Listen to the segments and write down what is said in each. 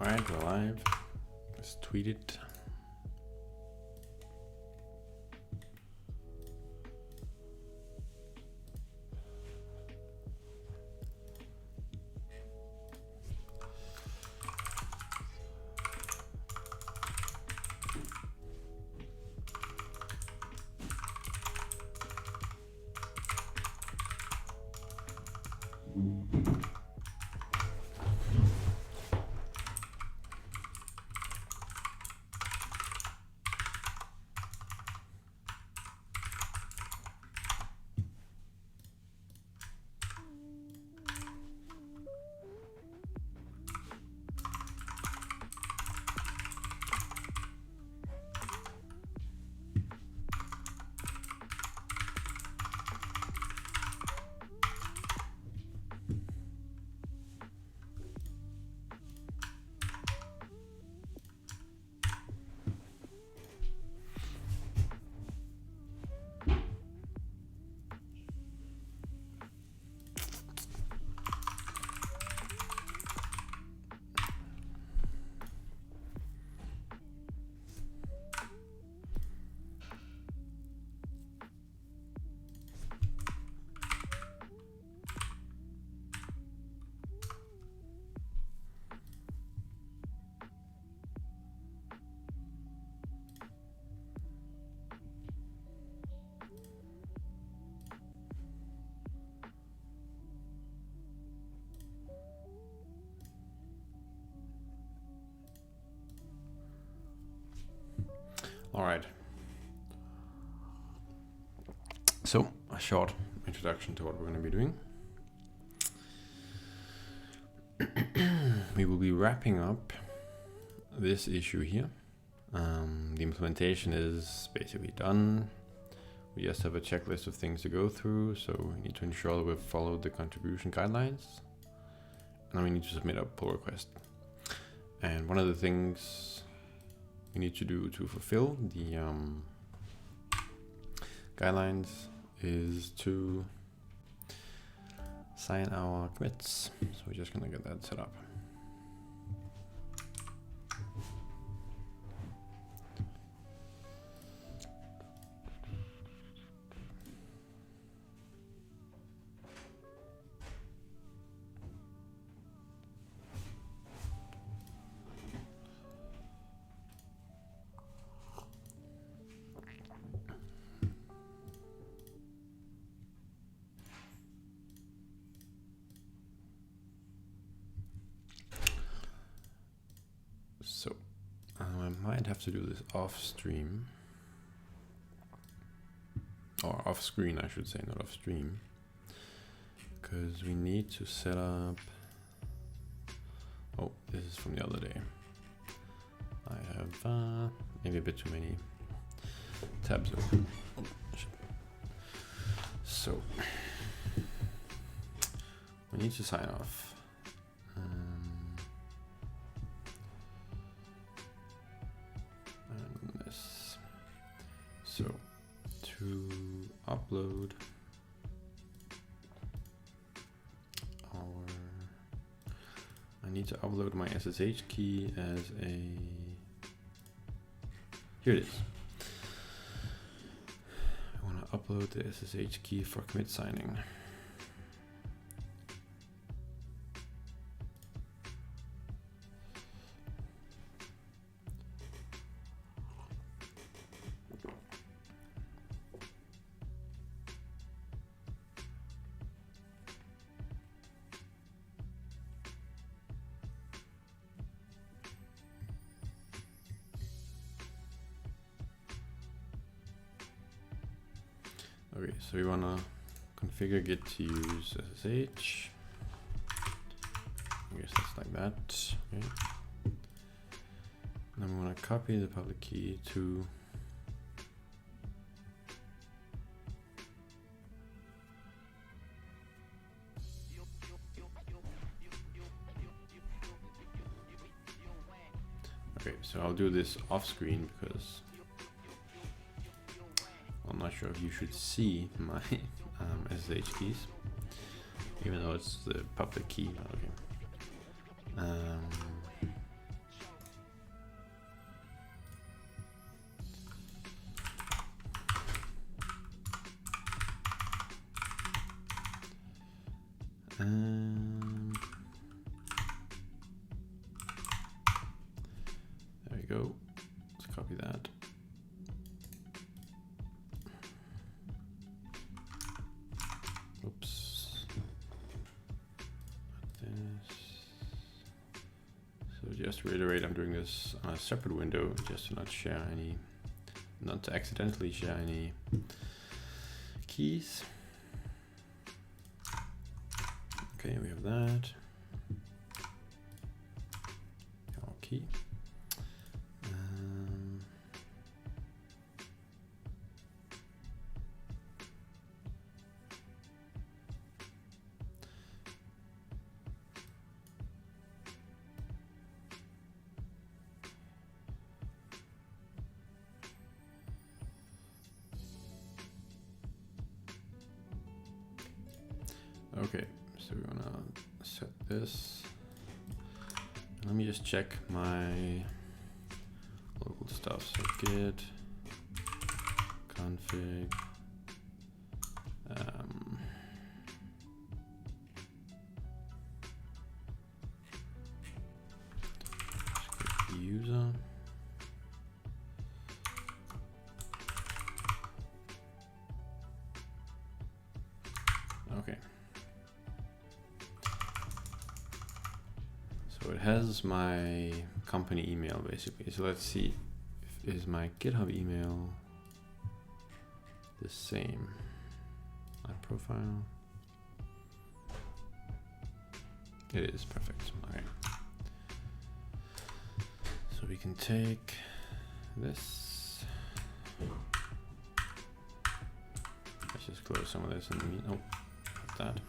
Alright, we're live. Let's tweet it. All right. So, a short introduction to what we're going to be doing. We will be wrapping up this issue here. The implementation is basically done. We just have a checklist of things to go through, so we need to ensure that we've followed the contribution guidelines. And then we need to submit a pull request. And one of the things we need to do to fulfill the guidelines is to sign our commits. So we're just gonna get that set up. So I might have to do this off stream, or off screen I should say, not off stream, because we need to set up, oh, this is from the other day. I have maybe a bit too many tabs open. Oh, shit. So we need to sign off. So to upload I need to upload my SSH key as a, here it is. I want to upload the SSH key for commit signing. Okay, so we want to configure git to use SSH. I guess that's like that. Okay. And then we want to copy the public key to okay, so I'll do this off screen because I'm not sure if you should see my SSH keys, even though it's the public key. Okay. There we go. Let's copy that. Oops. This. So just to reiterate, I'm doing this on a separate window just to not share any, not to accidentally share any keys. Okay, we have that. Our key. Okay, so we're gonna set this. Let me just check my local stuff. So git config user. Okay. So it has my company email basically. So let's see, is my GitHub email the same? My profile. It is perfect. Okay. So we can take this. Let's just close some of this and oh, not that.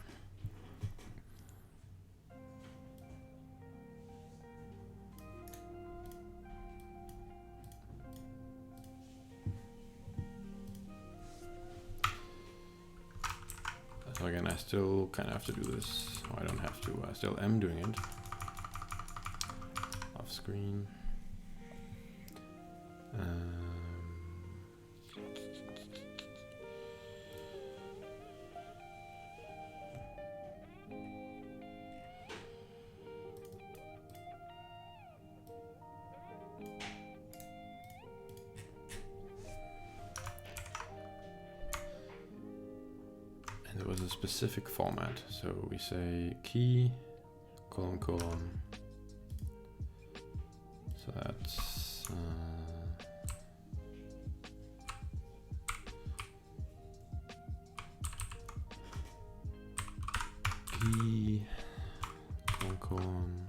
So again, I still kind of have to do this. Oh, I don't have to. I still am doing it. Off screen. And there was a specific format. So we say key, colon, colon. So that's key, colon, colon.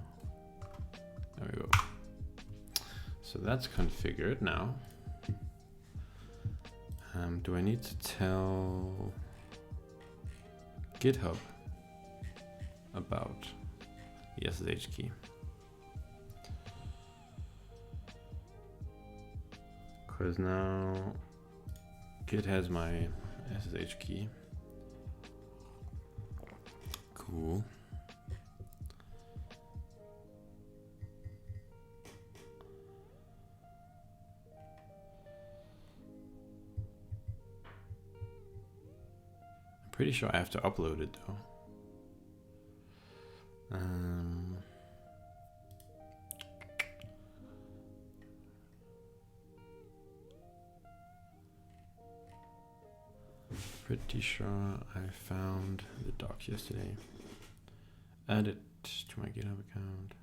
There we go. So that's configured now. Do I need to tell GitHub about the SSH key? Because now Git has my SSH key. Cool. Pretty sure I have to upload it though. Pretty sure I found the doc yesterday. Add it to my GitHub account.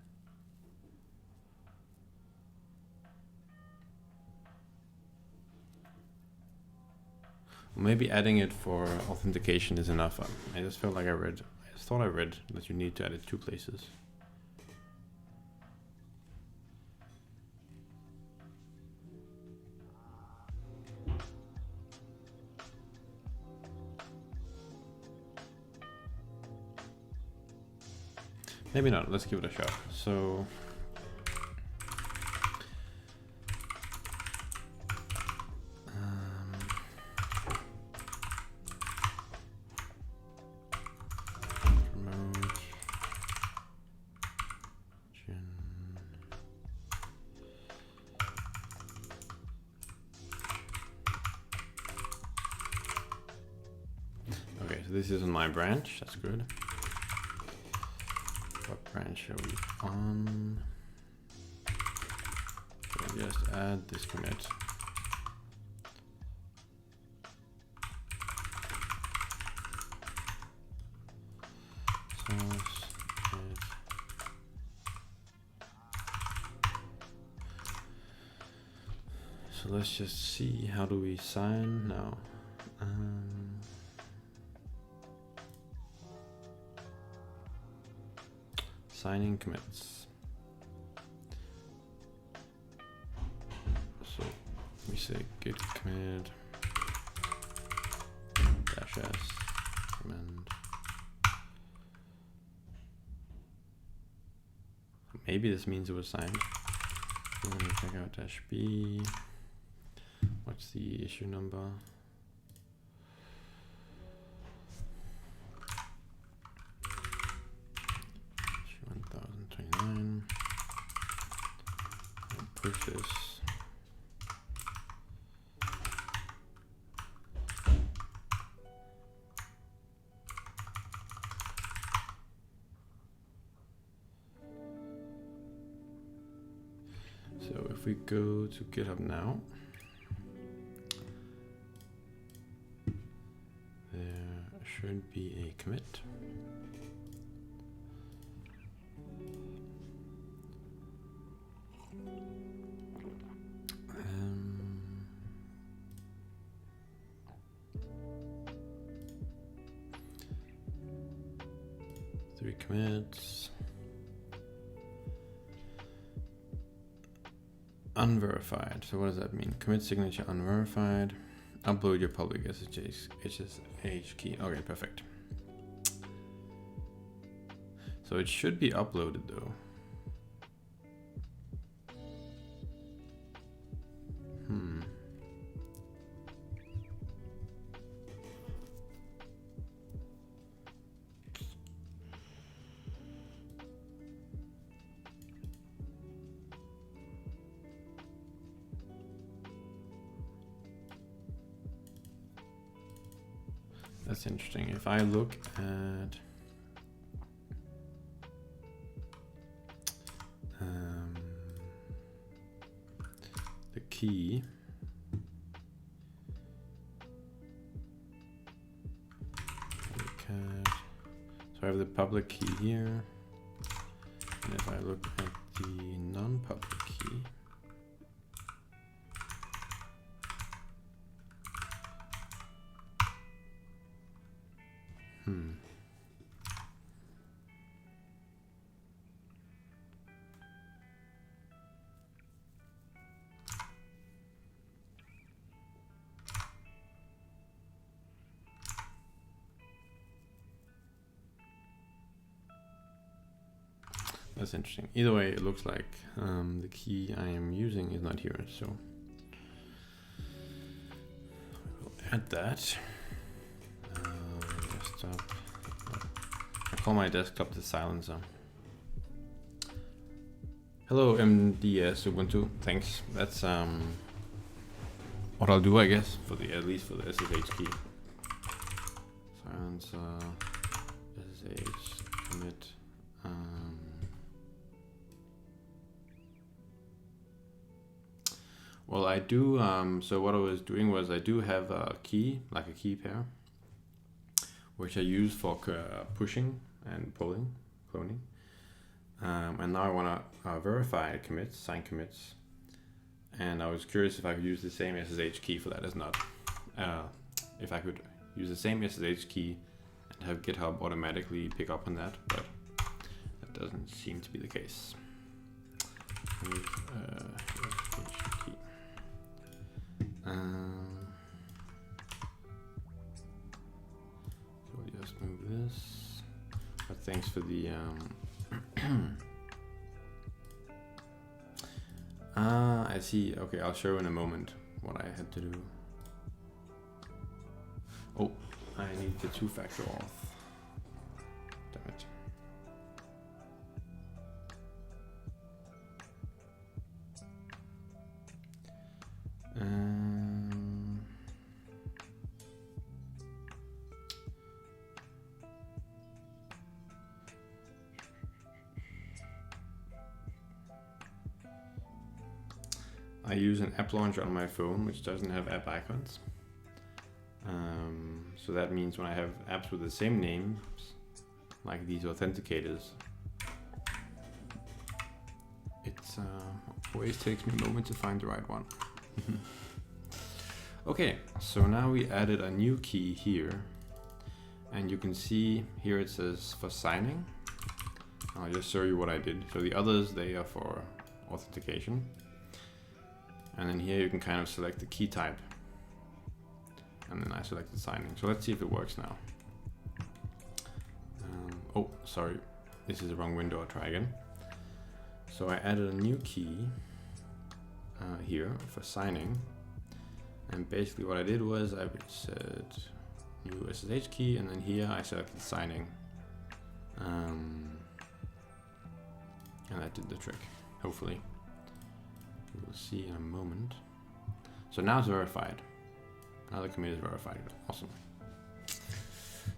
Maybe adding it for authentication is enough. I just felt like I thought I read that you need to add it 2 places. Maybe not, let's give it a shot. So this is on my branch, that's good. branch are we on? So I'll just add this commit. So let's just see, how do we sign now? Signing commits. So we say git commit -s command. Maybe this means it was signed. Let me check out -b. What's the issue number? Issue 1029. I'll push this. So if we go to GitHub now, there should be a commit. Three commits. Unverified. So what does that mean? Commit signature unverified. Upload your public SSH key. Okay, perfect. So it should be uploaded though. That's interesting. If I look at the key, so I have the public key here, and if I look at the non-public key, that's interesting. Either way, it looks like the key I am using is not here, so we'll add that. Desktop. I call my desktop the silencer. Hello, MDS Ubuntu. Thanks. That's what I'll do, I guess, for the at least for the SSH key. Silencer SSH commit. Well, I do, so what I was doing was I do have a key, like a key pair, which I use for pushing and pulling, cloning. And now I want to verify commits, sign commits. And I was curious if I could use the same SSH key for that as not. If I could use the same SSH key and have GitHub automatically pick up on that, but that doesn't seem to be the case. SSH key. So we'll just move this. But thanks for the I see. Okay, I'll show in a moment what I had to do. Oh, I need the two-factor auth. Damn it. I use an app launcher on my phone which doesn't have app icons. So that means when I have apps with the same names, like these authenticators, it always takes me a moment to find the right one. Okay, so now we added a new key here, and you can see here it says for signing. I'll just show you what I did. So the others, they are for authentication. And then here you can kind of select the key type. And then I selected signing. So let's see if it works now. Oh, sorry, this is the wrong window. I'll try again. So I added a new key here for signing. And basically what I did was I said new SSH key, and then here I selected signing. And that did the trick, hopefully. We'll see in a moment. So now it's verified. Now the commit is verified. Awesome.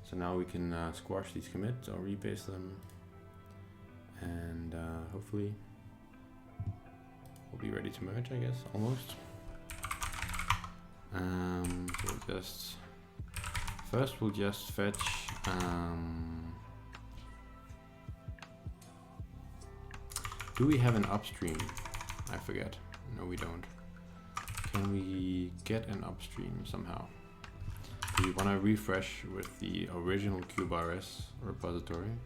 So now we can squash these commits or repaste them, and hopefully we'll be ready to merge, I guess, almost. So we'll just first we'll just fetch do we have an upstream? I forget. No, we don't. Can we get an upstream somehow? Do we want to refresh with the original kube-rs repository?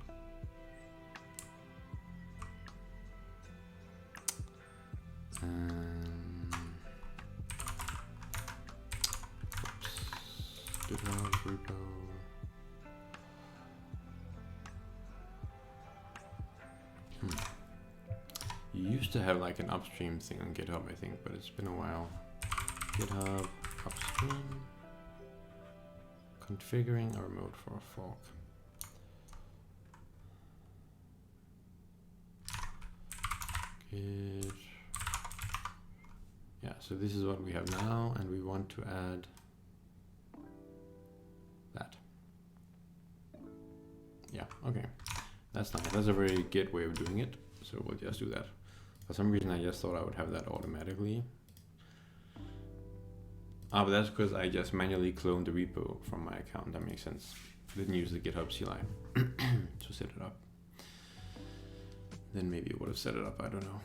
GitHub repo. You used to have like an upstream thing on GitHub, I think, but it's been a while. GitHub upstream. Configuring a remote for a fork. Git. Yeah, so this is what we have now, and we want to add that. Yeah, okay. That's nice. That's a very Git way of doing it. So we'll just do that. For some reason, I just thought I would have that automatically. Ah, but that's because I just manually cloned the repo from my account. That makes sense. I didn't use the GitHub CLI to set it up. Then maybe it would have set it up. I don't know.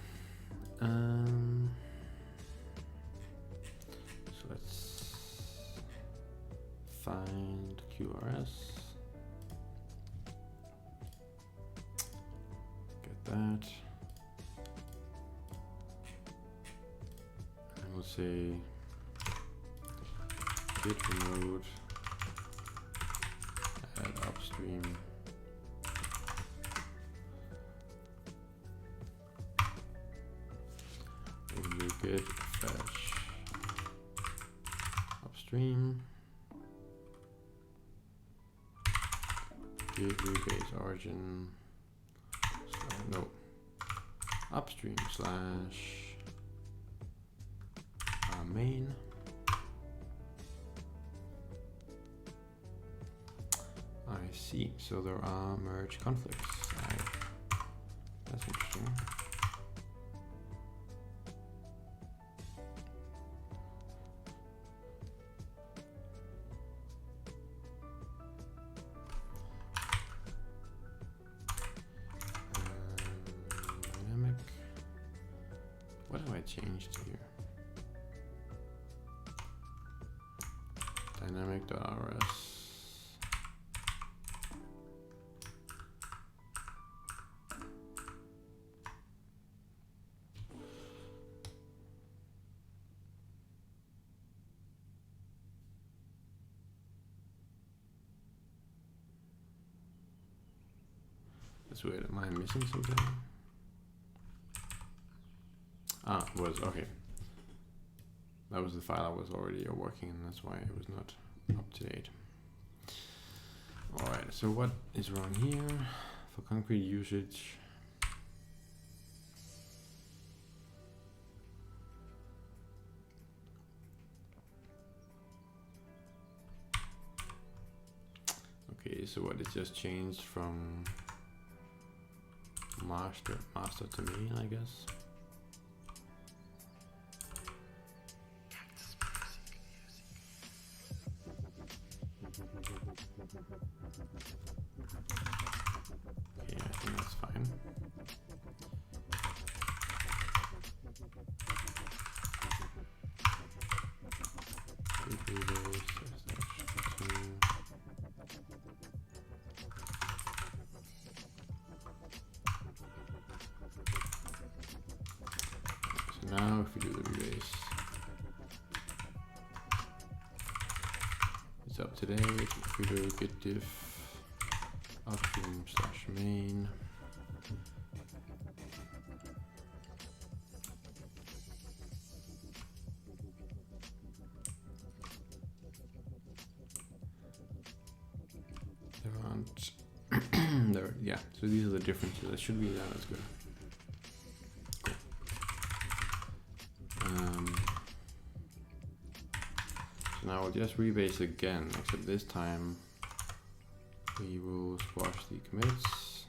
So let's find kube-rs. Get that. And we'll say git remote add upstream. And do git fetch upstream. Git rebase origin. No. Upstream slash main. I see. So there are merge conflicts. That's interesting. Dynamic. What have I changed here? Dynamic.rs. That's weird. Am I missing something? Ah, it was okay. That was the file I was already working in. That's why it was not up to date. All right. So what is wrong here for concrete usage? Okay. So what is just changed from master to main, I guess. now if we do the rebase, it's up to date. If we do git diff upstream/main, there aren't there, yeah, so these are the differences. That should be there. That's good. So now we'll just rebase again, except this time we will squash the commits.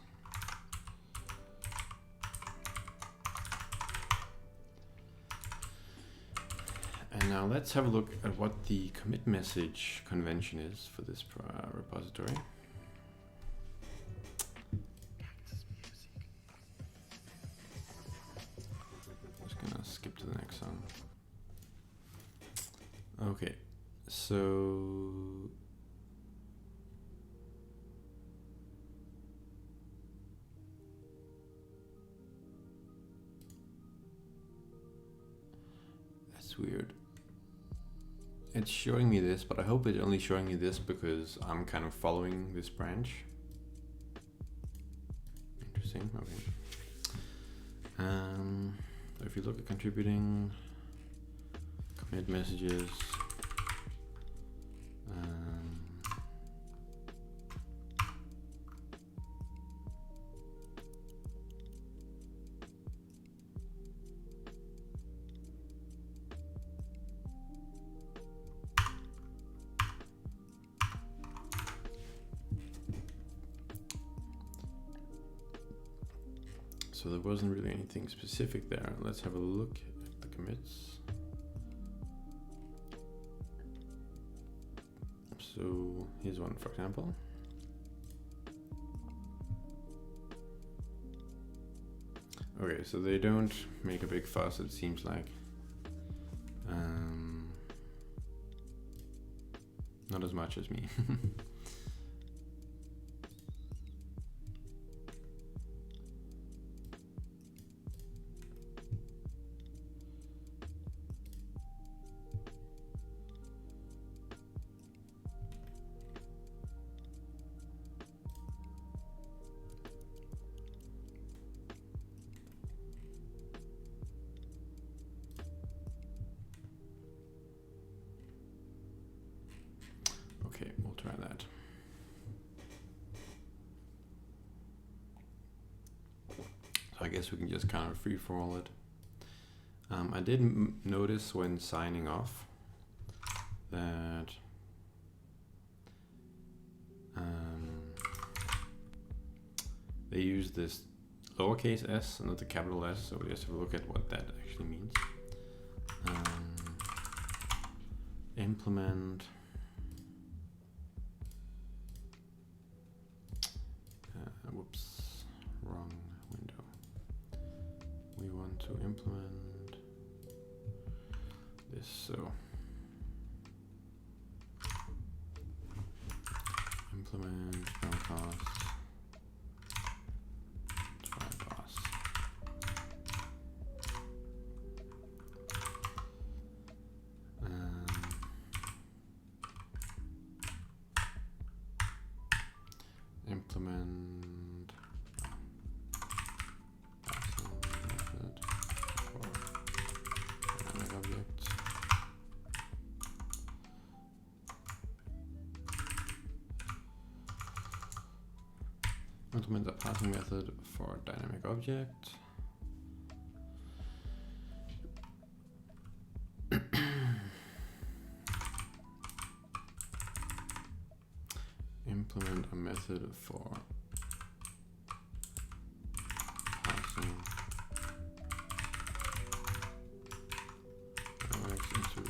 And now let's have a look at what the commit message convention is for this repository. Just gonna skip to the next one. Okay, so that's weird. It's showing me this, but I hope it's only showing me this because I'm kind of following this branch. Interesting, okay. So if you look at contributing, commit messages, so there wasn't really anything specific there. Let's have a look at the commits. So here's one, for example. Okay, so they don't make a big fuss, it seems like. Not as much as me. Okay, we'll try that. So I guess we can just kind of free for all it. I did notice when signing off that they use this lowercase s and not the capital S, so we just have a look at what that actually means. Implement. Whoops, wrong window. We want to implement this, so implement pass try pass. Implement passing method for DynamicObjects. Implement a passing method for DynamicObject. Implement a method for passing into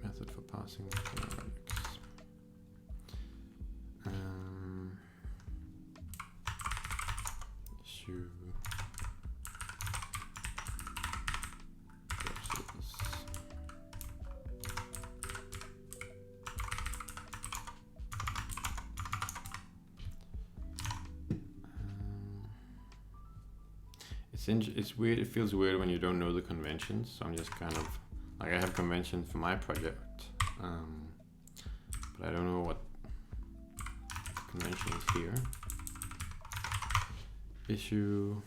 method for passing issue versus it's weird. It feels weird when you don't know the conventions. So I'm just kind of like, I have conventions for my project, but I don't know what the convention is here. Issue.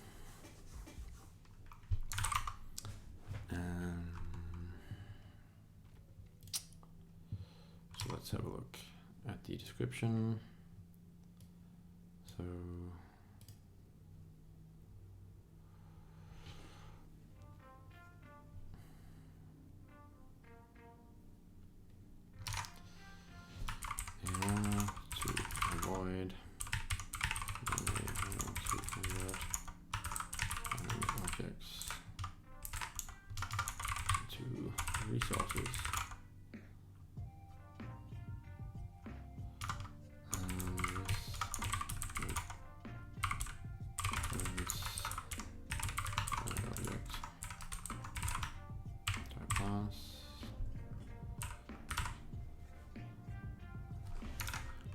So let's have a look at the description. So in order to avoid objects into resources,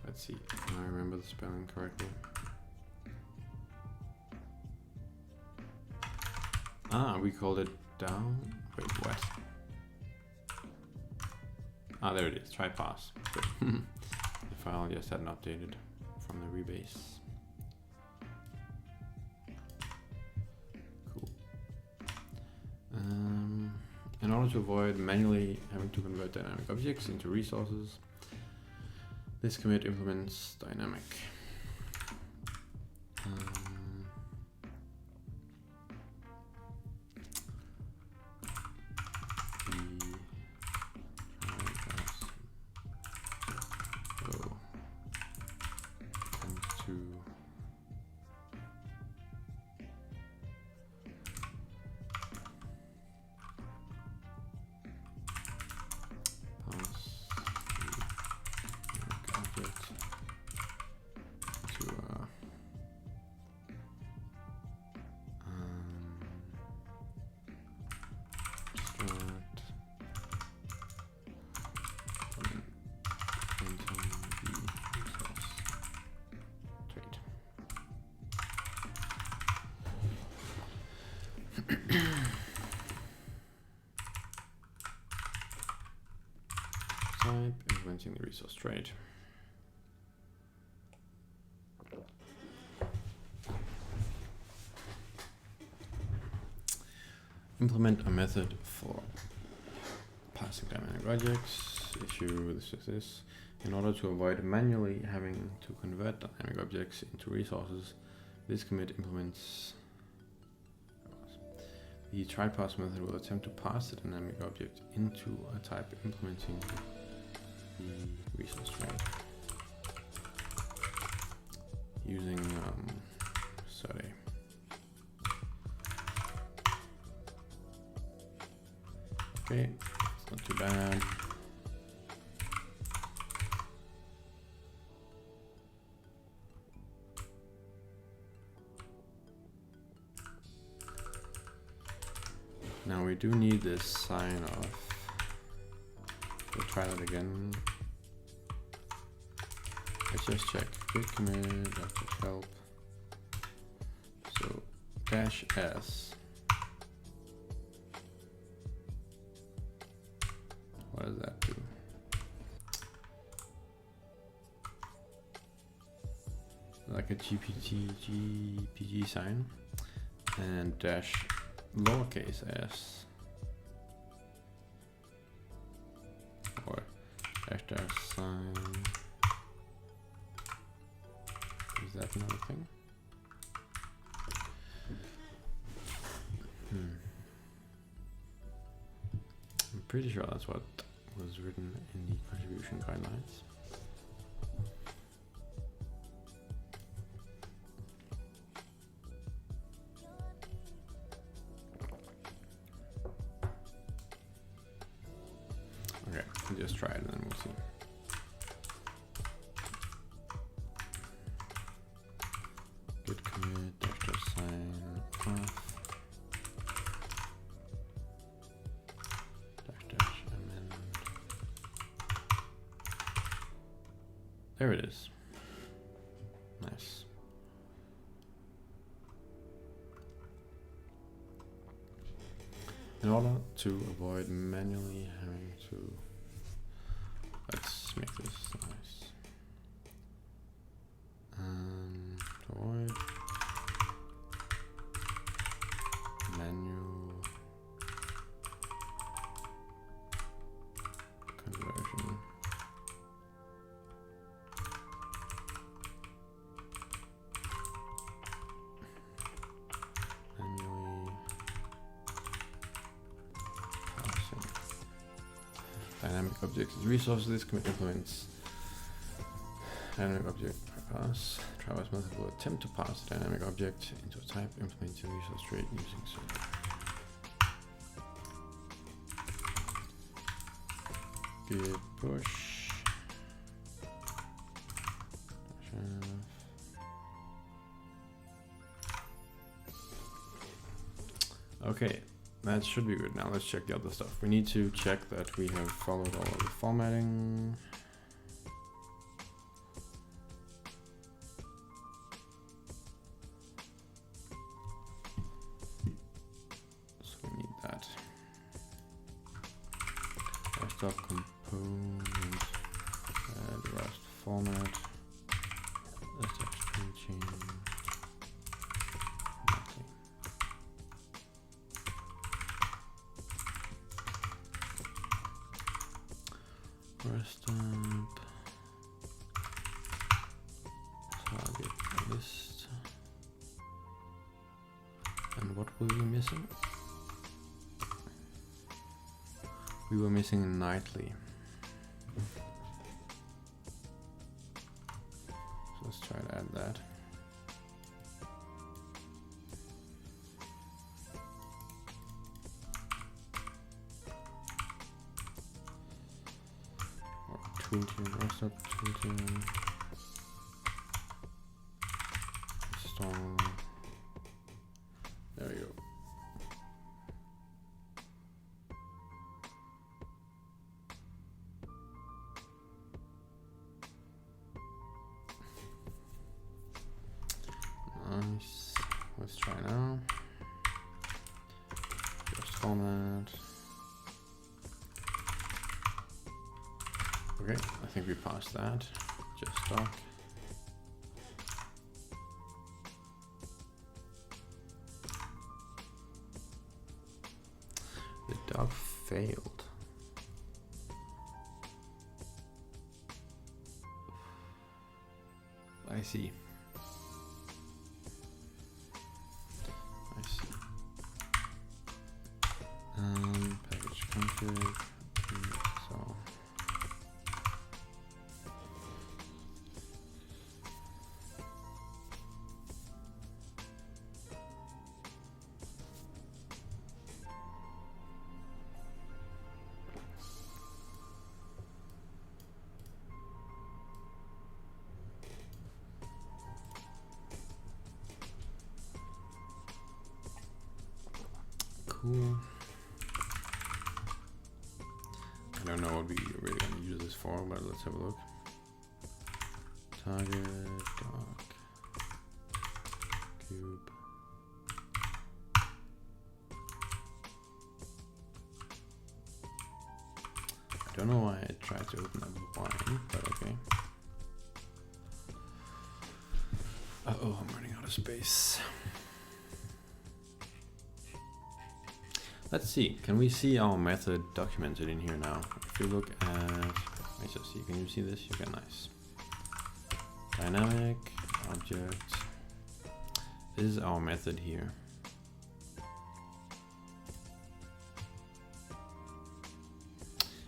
let's see, can I remember the spelling correctly? We called it down. Wait, what? There it is. Try pass. The file just hadn't updated from the rebase. Cool. In order to avoid manually having to convert dynamic objects into resources, this commit implements dynamic. Implementing the resource trait. Implement a method for passing dynamic objects. Issue this. In order to avoid manually having to convert dynamic objects into resources, this commit implements. The try pass method will attempt to pass the dynamic object into a type implementing the resource trait using sorry. Okay, it's not too bad. Now we do need this sign off. We'll try that again. Let's just check. Git commit help. So -s. What does that do? Like a GPG sign, and dash lowercase s, or dash sign. Is that another thing? I'm pretty sure that's what was written in the contribution guidelines. Okay, we'll just try it and then we'll see. Git commit dash sign off dash amend. There it is. Nice. In order to avoid manually having to, let's make this nice. To avoid manual conversion. Dynamic objects as resources. This commit implements dynamic object pass. Traverse method will attempt to pass a dynamic object into a type implementing resource trait using server. Git push. Okay. That should be good. Now let's check the other stuff. We need to check that we have followed all of the formatting. So we need that. Desktop component, the Rust format, desktop string chain. Rest up, target list, and what were we missing? We were missing nightly. So let's try to add that. Toolchain, rest up, toolchain, install, there we go. Nice, let's try now. Just format. Okay, I think we passed that. Just stock. The dog failed. I see. Package config. So. Cool. I don't know what we really going to use this for, but let's have a look. Target, doc, cube. I don't know why I tried to open up wine, but okay. Uh-oh, I'm running out of space. Let's see, can we see our method documented in here now? If you look at, let's just see, can you see this? Okay, nice. Dynamic object is our method here.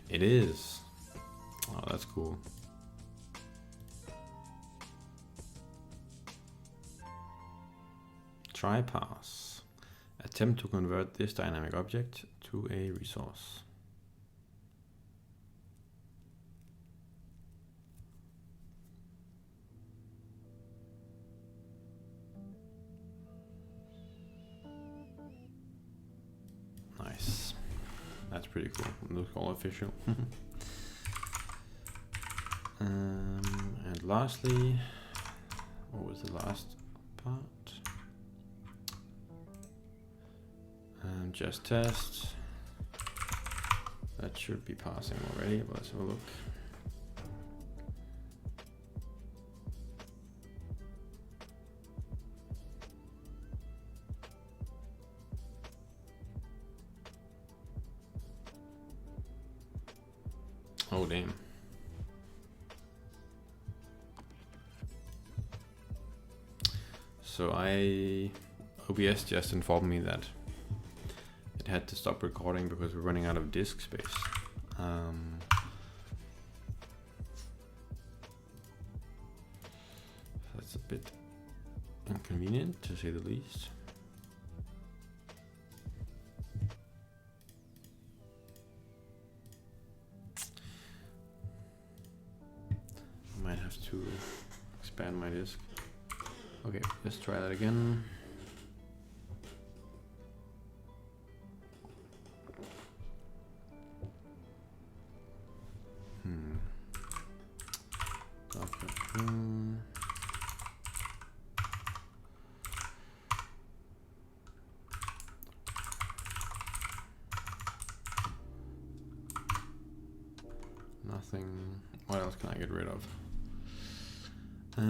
It is. Oh, that's cool. Try pass. Attempt to convert this dynamic object to a resource. Nice. That's pretty cool. Looks all official. And lastly, what was the last part? Just test. That should be passing already, but let's have a look. Oh damn. So OBS just informed me that it had to stop recording because we're running out of disk space. That's a bit inconvenient, to say the least. I might have to expand my disk. Okay, let's try that again. Nothing. What else can I get rid of? I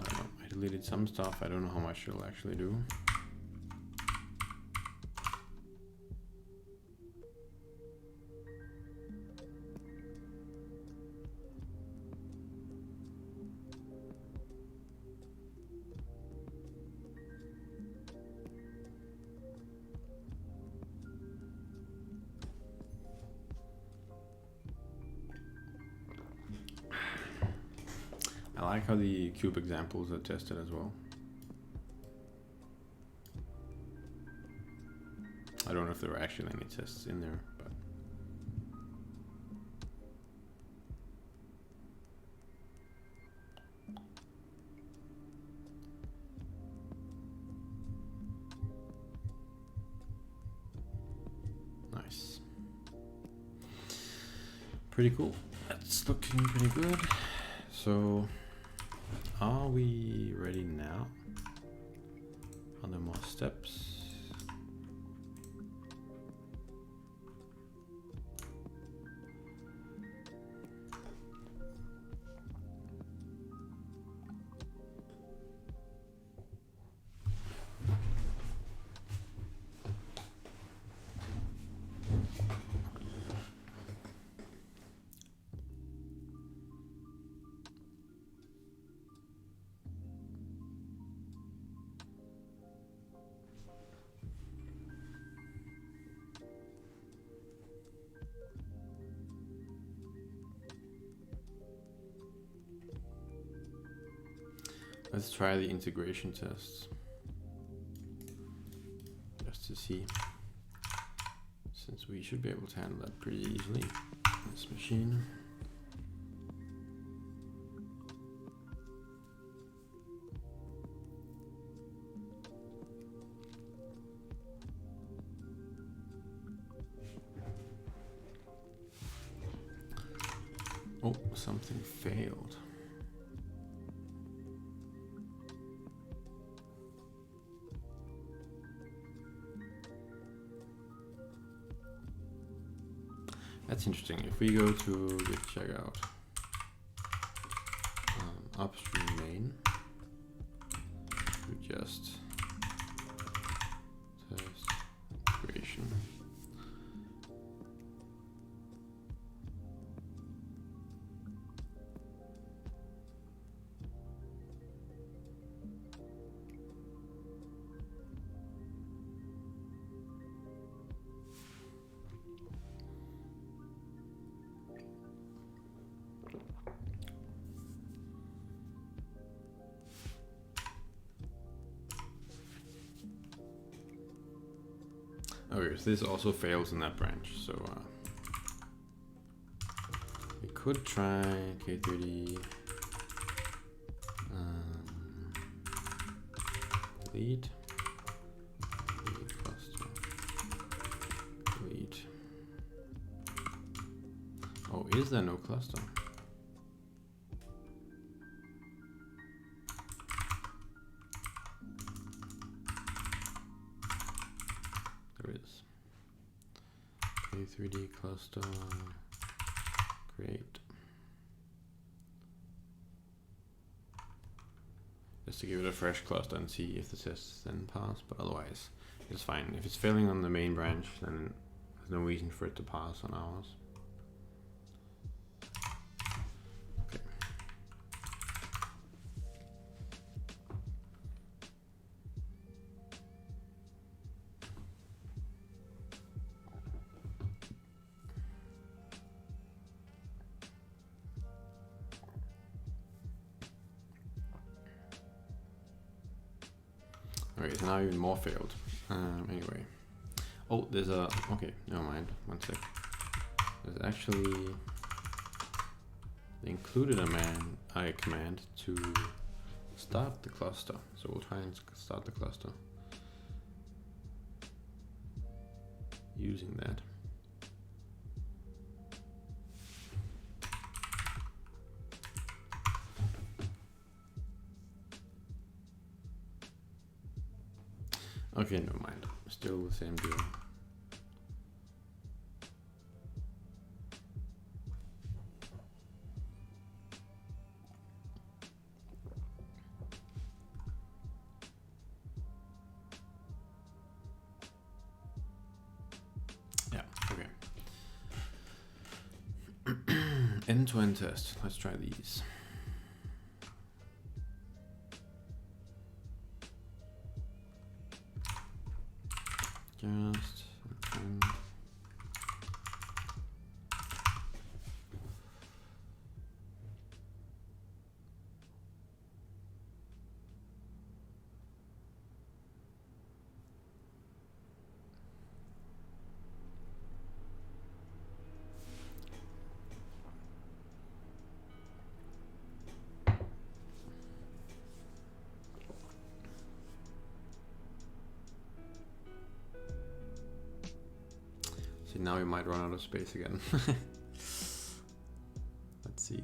don't know. I deleted some stuff. I don't know how much it'll actually do. I like how the cube examples are tested as well. I don't know if there were actually any tests in there, but nice. Pretty cool. That's looking pretty good. So are we ready now? Are there more steps? Let's try the integration tests, just to see, since we should be able to handle that pretty easily on this machine. Oh, something failed. That's interesting. If we go to git checkout, upstream main, we just test integration. Okay, so this also fails in that branch, so we could try K30 delete. Oh, is there no cluster? There is. Okay, 3D cluster, create. Just to give it a fresh cluster and see if the tests then pass, but otherwise it's fine. If it's failing on the main branch, then there's no reason for it to pass on ours. Okay. Okay, so now even more failed. Anyway. Oh, there's a... Okay, never mind. One sec. There's actually... They included a command to start the cluster. So we'll try and start the cluster using that. Okay, never mind. Still the same deal. Yeah, okay. End-to-end test. Let's try these. Just now we might run out of space again. Let's see.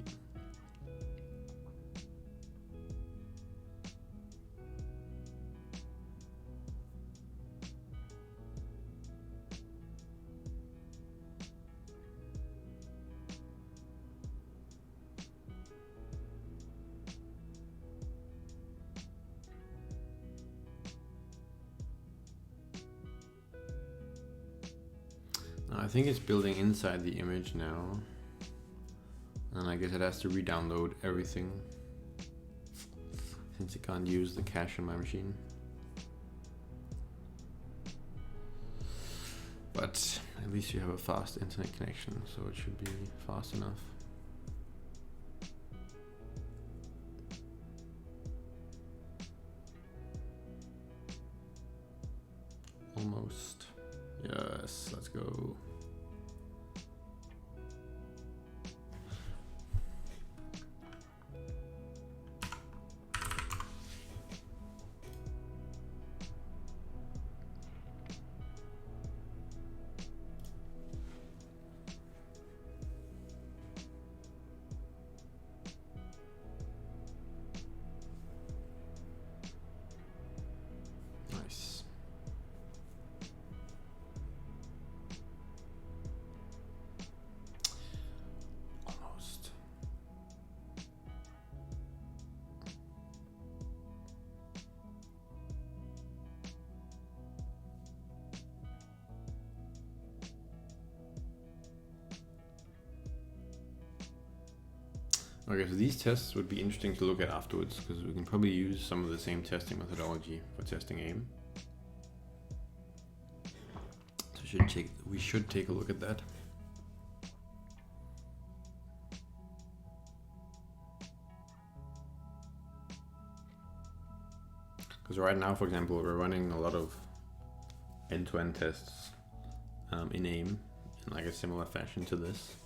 I think it's building inside the image now, and I guess it has to re-download everything since it can't use the cache on my machine. But at least you have a fast internet connection, so it should be fast enough. Almost. Yes, let's go. Nice. Almost. Okay, so these tests would be interesting to look at afterwards, because we can probably use some of the same testing methodology for testing aim. So we should take a look at that. Because right now, for example, we're running a lot of end-to-end tests in aim in like a similar fashion to this.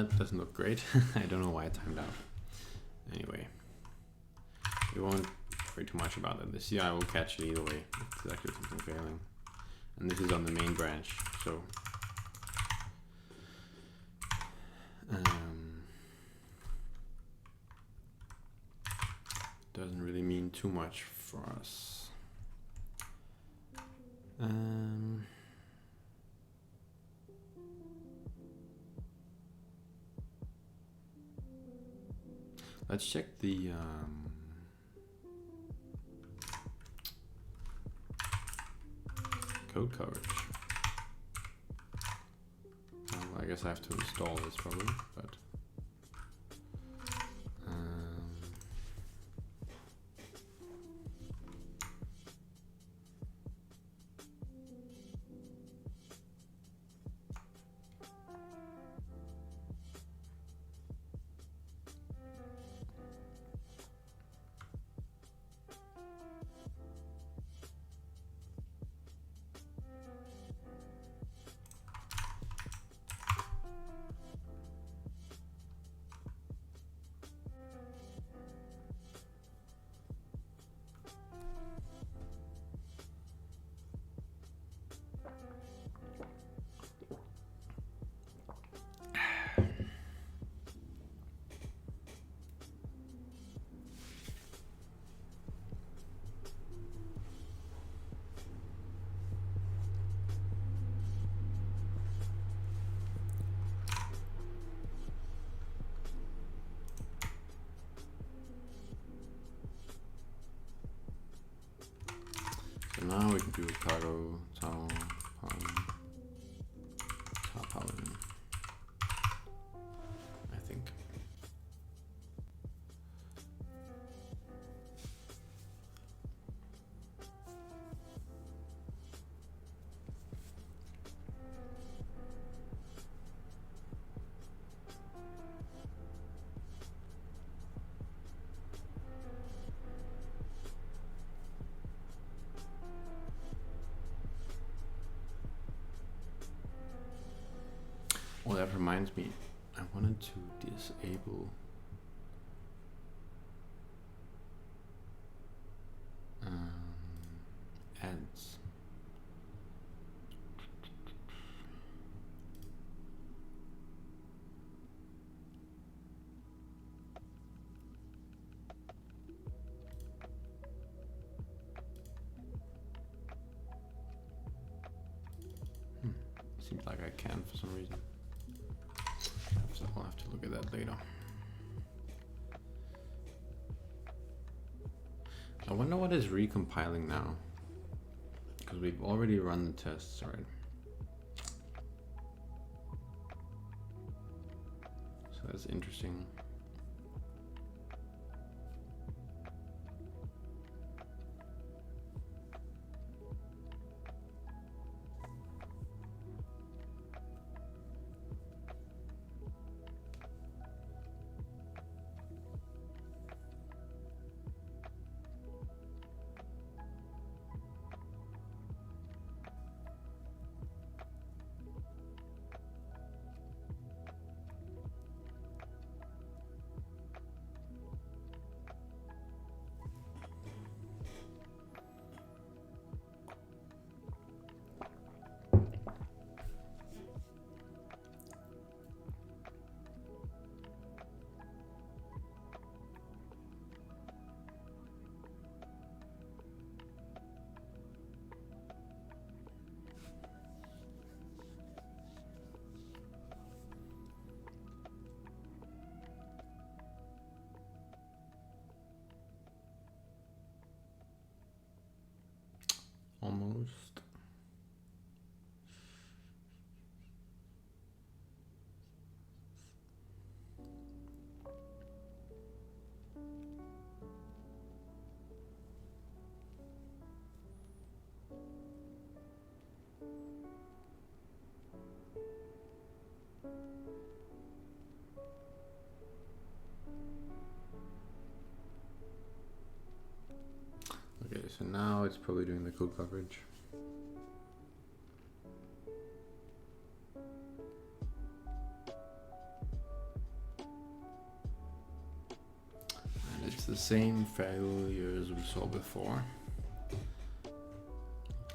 that doesn't look great. I don't know why it timed out. Anyway, we won't worry too much about it. The CI will catch it either way. It's actually something failing. And this is on the main branch, so doesn't really mean too much for us. Let's check the code coverage. Well, I guess I have to install this probably, but so now we can do cargo tau paladin, I think. Well, that reminds me, I wanted to disable ads. Seems like I can for some reason. So I'll have to look at that later. I wonder what is recompiling now, because we've already run the tests, right? So that's interesting. Almost. Okay, so now it's probably doing the code coverage. It's the same failures we saw before.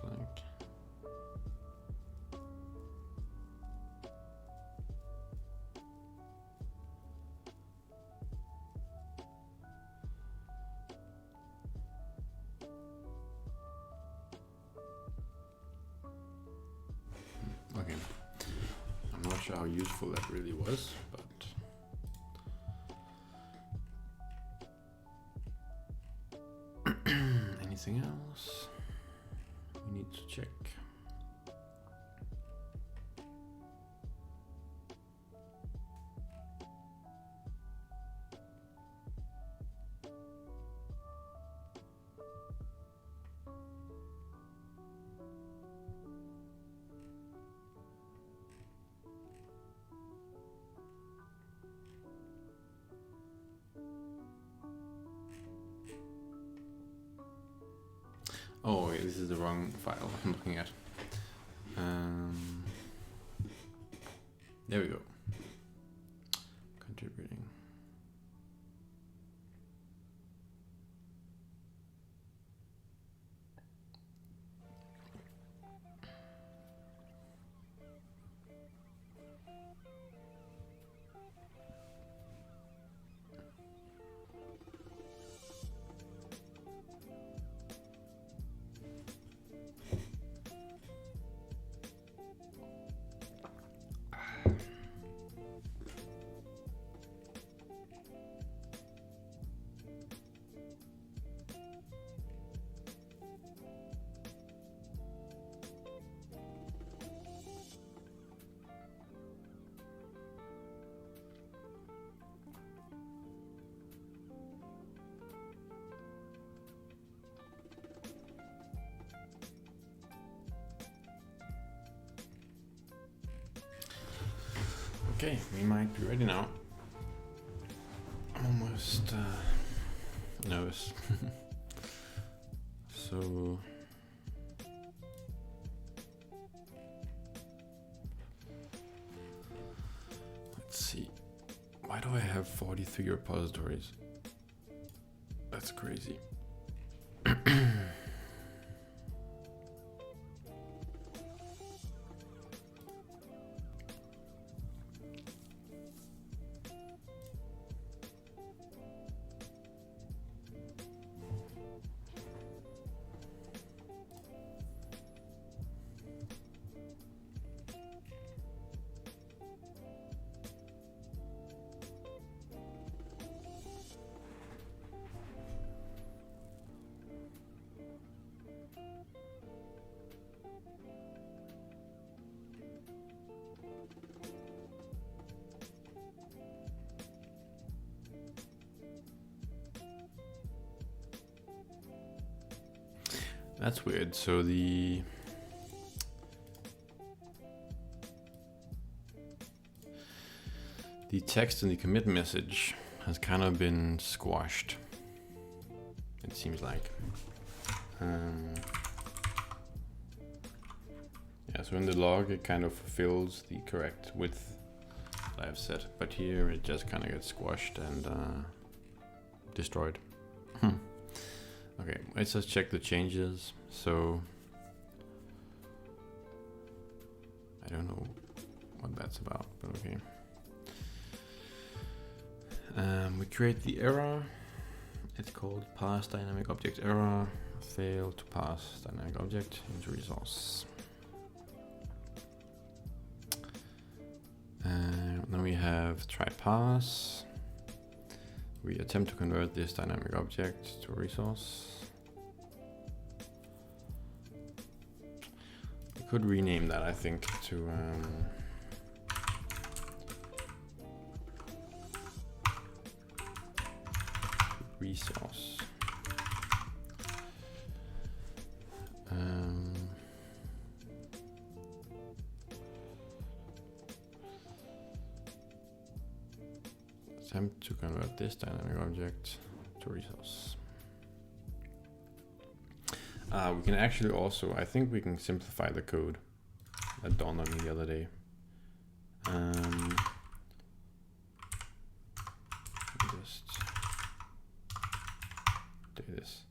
Like. Okay. I'm not sure how useful that really was, but anything else we need to check? Oh, wait, this is the wrong file I'm looking at. There we go. Contributing. Okay, we might be ready now. I'm almost nervous. So let's see. Why do I have 43 repositories? That's crazy. That's weird. So the text in the commit message has kind of been squashed, it seems like. Yeah, so in the log it kind of fulfills the correct width that I've set, but here it just kind of gets squashed and destroyed. Okay, let's just check the changes. So I don't know what that's about, but okay. We create the error. It's called pass dynamic object error. Fail to pass dynamic object into resource. Then we have try pass. We attempt to convert this dynamic object to a resource. We could rename that, I think, to resource. Attempt to convert this dynamic object to resource. We can actually also, I think we can simplify the code. That dawned on me the other day. Just exactly this.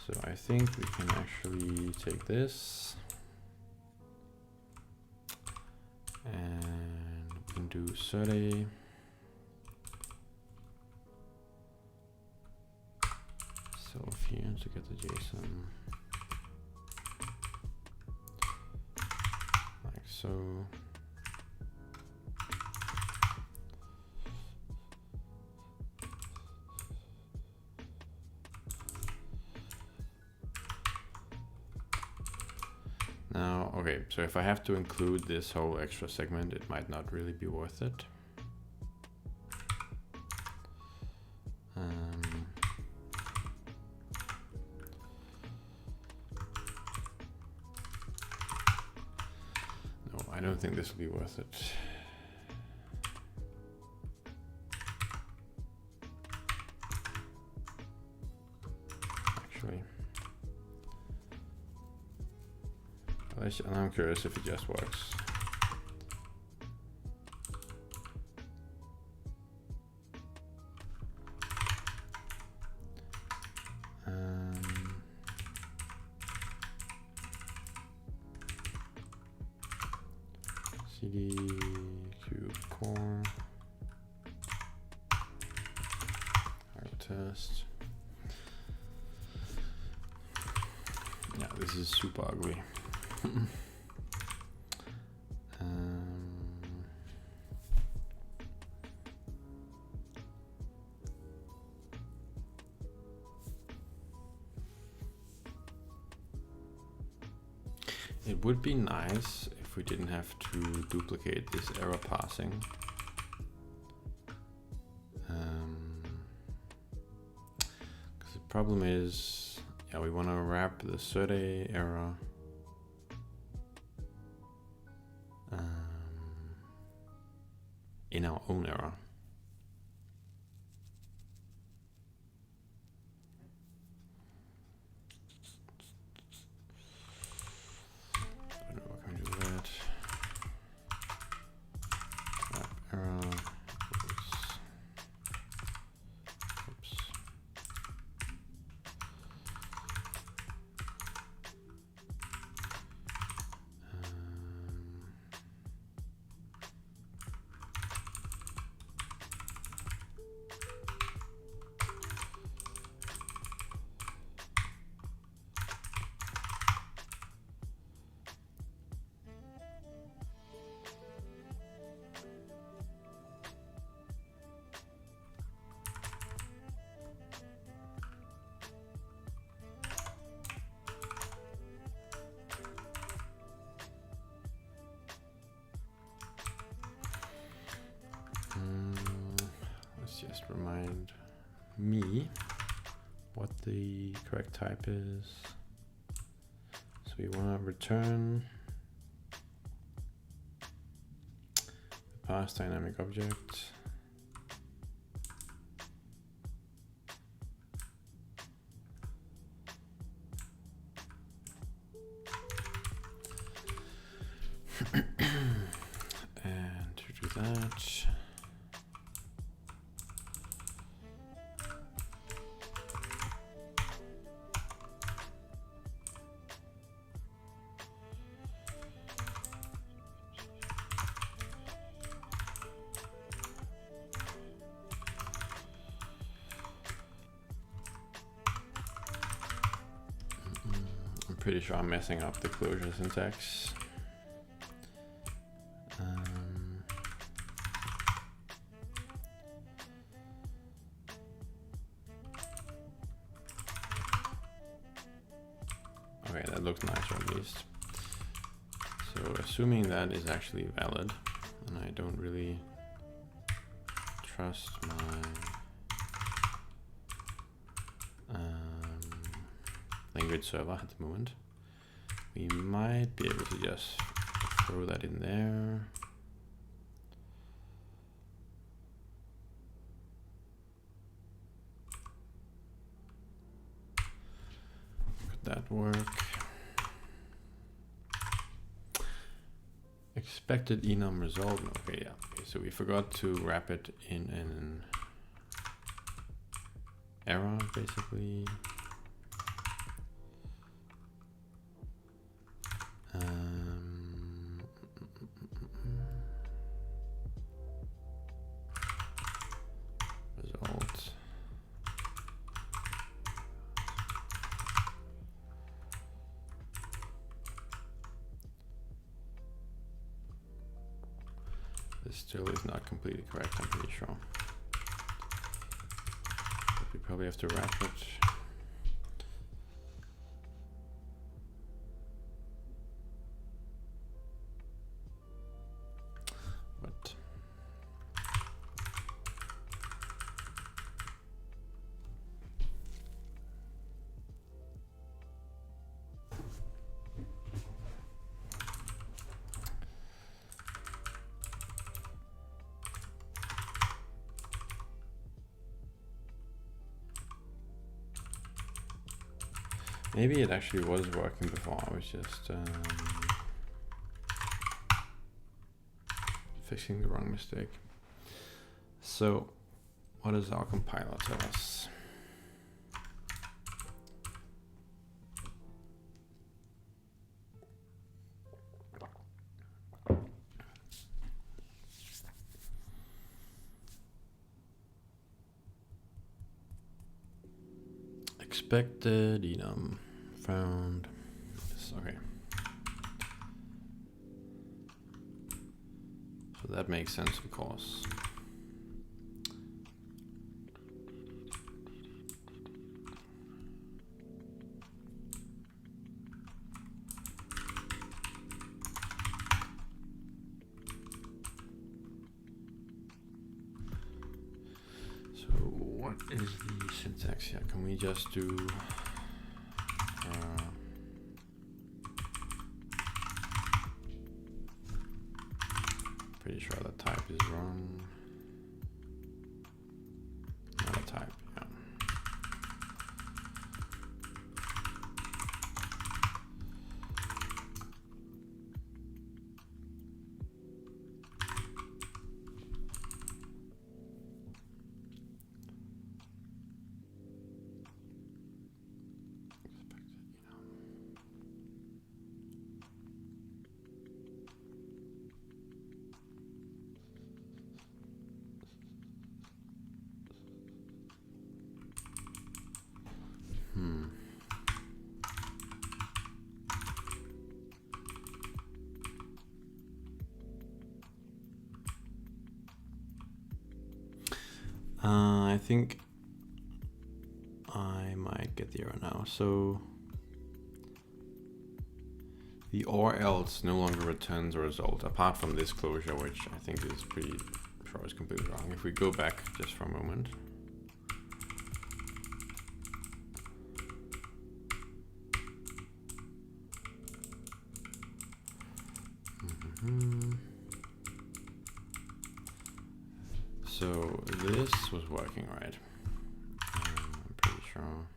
So I think we can actually take this and we can do Survey. Self here to get the JSON. Like so. Now, okay, so if I have to include this whole extra segment, it might not really be worth it. No, I don't think this will be worth it. Actually. And I'm curious if it just works. CD cube core test. Yeah, this is super ugly. It would be nice if we didn't have to duplicate this error passing. Because the problem is, yeah, we want to wrap the Survey error in our own error. Just remind me what the correct type is. So we want to return the past dynamic object. And to do that, pretty sure I'm messing up the closure syntax. Okay, that looks nicer at least. So assuming that is actually valid, and I don't really trust my language server at the moment, we might be able to just throw that in there. Could that work? Expected enum result. Okay, yeah. Okay, so we forgot to wrap it in an error, basically. This still is not completely correct, I'm pretty sure. But we probably have to wrap it. But maybe it actually was working before, I was just fixing the wrong mistake. So what does our compiler tell us? Expected enum found. Yes, okay. So that makes sense, of course. So what is the syntax here? Can we just do pretty sure the type is wrong. Not a type, yeah. I think I might get the error now. So the or else no longer returns a result, apart from this closure, which I think is pretty sure is completely wrong. If we go back just for a moment. So this was working right, I'm pretty sure.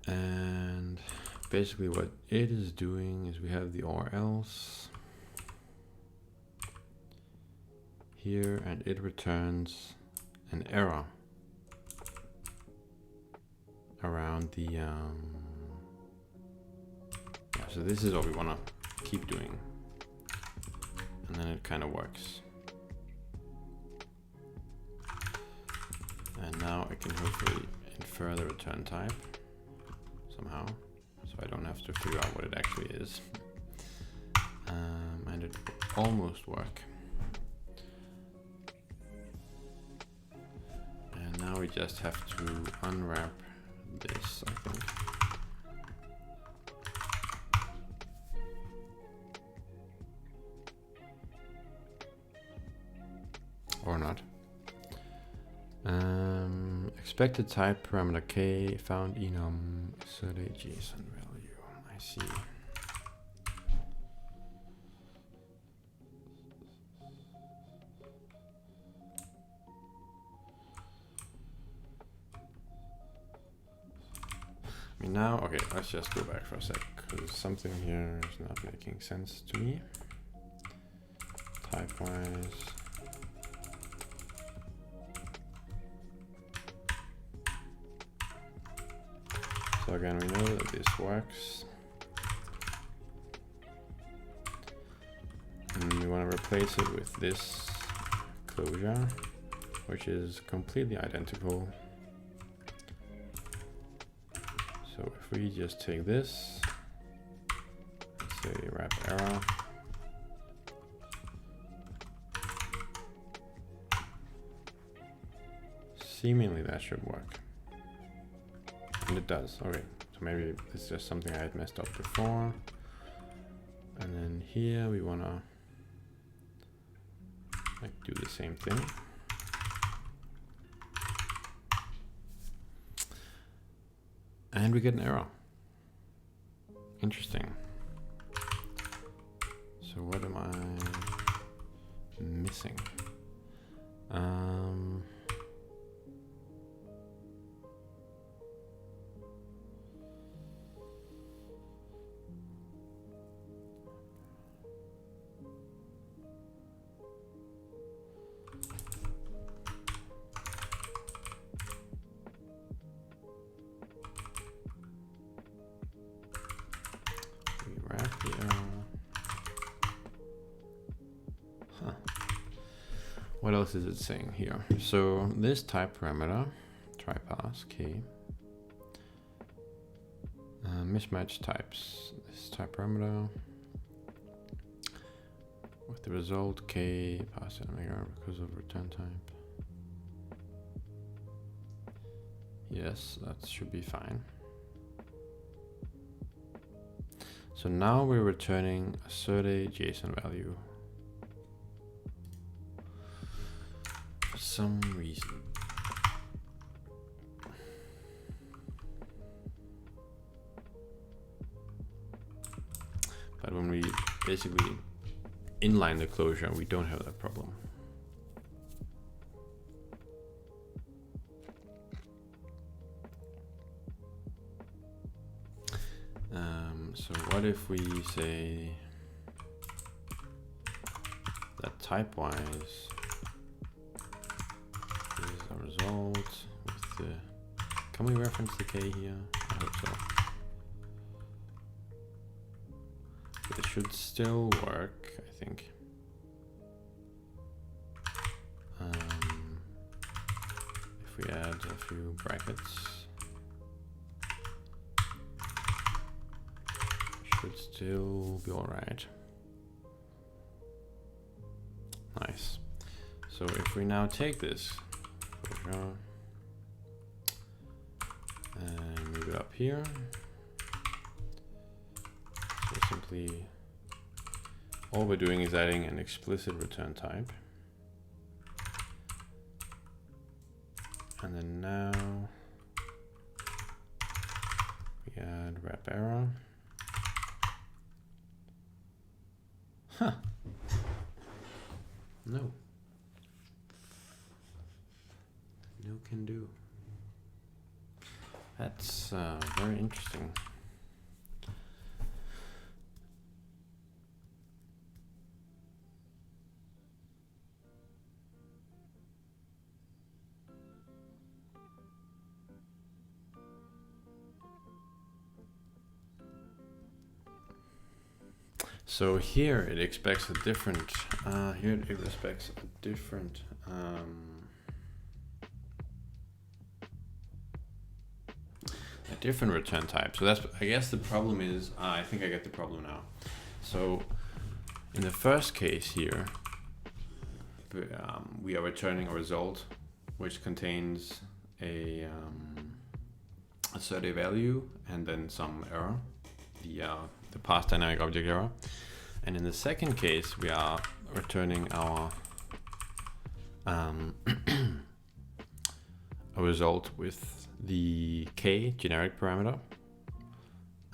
And basically what it is doing is we have the or else here, and it returns an error around the yeah, so this is what we want to keep doing, and then it kind of works. And now I can hopefully infer the return type somehow, so I don't have to figure out what it actually is. And it will almost work. And now we just have to unwrap this, I think. Or not. Expected type parameter k found enum insert a JSON value. I see. I mean now, okay, let's just go back for a sec, because something here is not making sense to me. Type-wise. So again, we know that this works. And we want to replace it with this closure, which is completely identical. So if we just take this wrap error. Seemingly that should work. And it does. Okay, so maybe it's just something I had messed up before. And then here we wanna like do the same thing. And we get an error. Interesting. So what am I missing? What else is it saying here? So this type parameter, try pass k, mismatch types. This type parameter with the result k pass error because of return type. Yes, that should be fine. So now we're returning a Survey JSON value. For some reason. But when we basically inline the closure, we don't have that problem. So what if we say that type-wise is a result with the, can we reference the k here? I hope so. It should still work, I think. If we add a few brackets, should still be all right. Nice. So if we now take this closure and move it up here, so simply all we're doing is adding an explicit return type. And then now we add wrap error. Huh. No. No can do. That's very interesting. So here it expects a different, different return type. So that's, I guess the problem is, I think I get the problem now. So in the first case here, we are returning a result which contains a survey value and then some error, the past dynamic object error. And in the second case, we are returning our a result with the k generic parameter,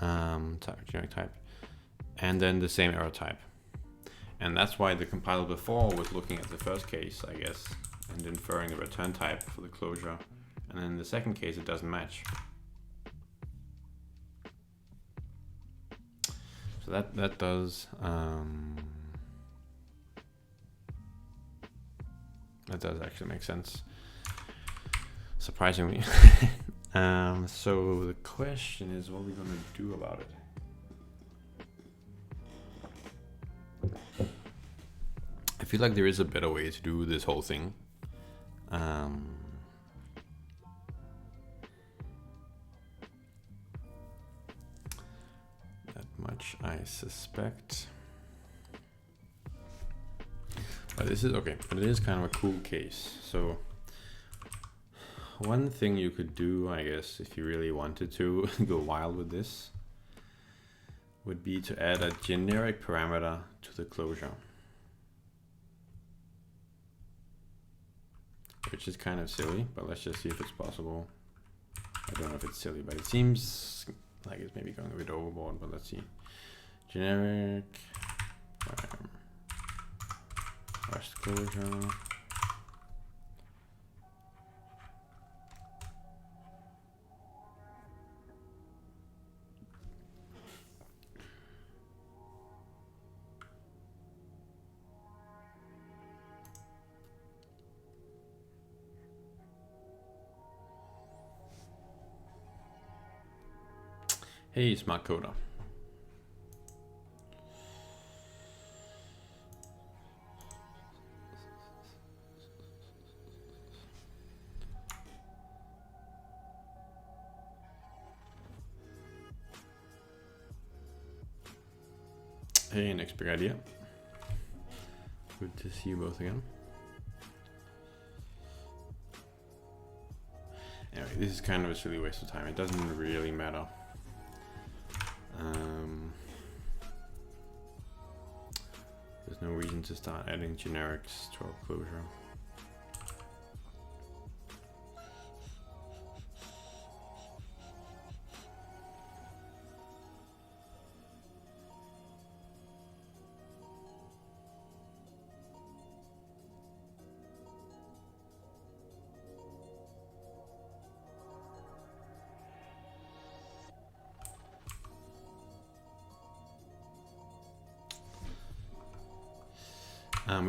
generic type, and then the same error type. And that's why the compiler before was looking at the first case, I guess, and inferring the return type for the closure. And then in the second case, it doesn't match. So that does actually make sense, surprisingly. So the question is, what are we gonna do about it? I feel like there is a better way to do this whole thing. That much, I suspect. But this is okay, but it is kind of a cool case. So one thing you could do, I guess, if you really wanted to go wild with this, would be to add a generic parameter to the closure. Which is kind of silly, but let's just see if it's possible. I don't know if it's silly, but it seems like it's maybe going a bit overboard, but let's see. Generic rest closure. Hey, smart coder. Hey, next big idea. Good to see you both again. Anyway, this is kind of a silly waste of time. It doesn't really matter. There's no reason to start adding generics to our closure.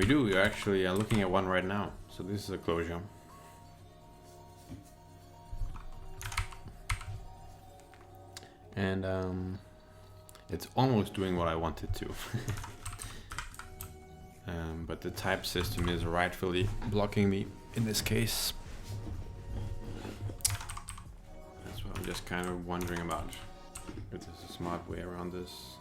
We're actually looking at one right now. So this is a closure. And it's almost doing what I wanted to. But the type system is rightfully blocking me in this case. That's what I'm just kind of wondering about. If there's a smart way around this.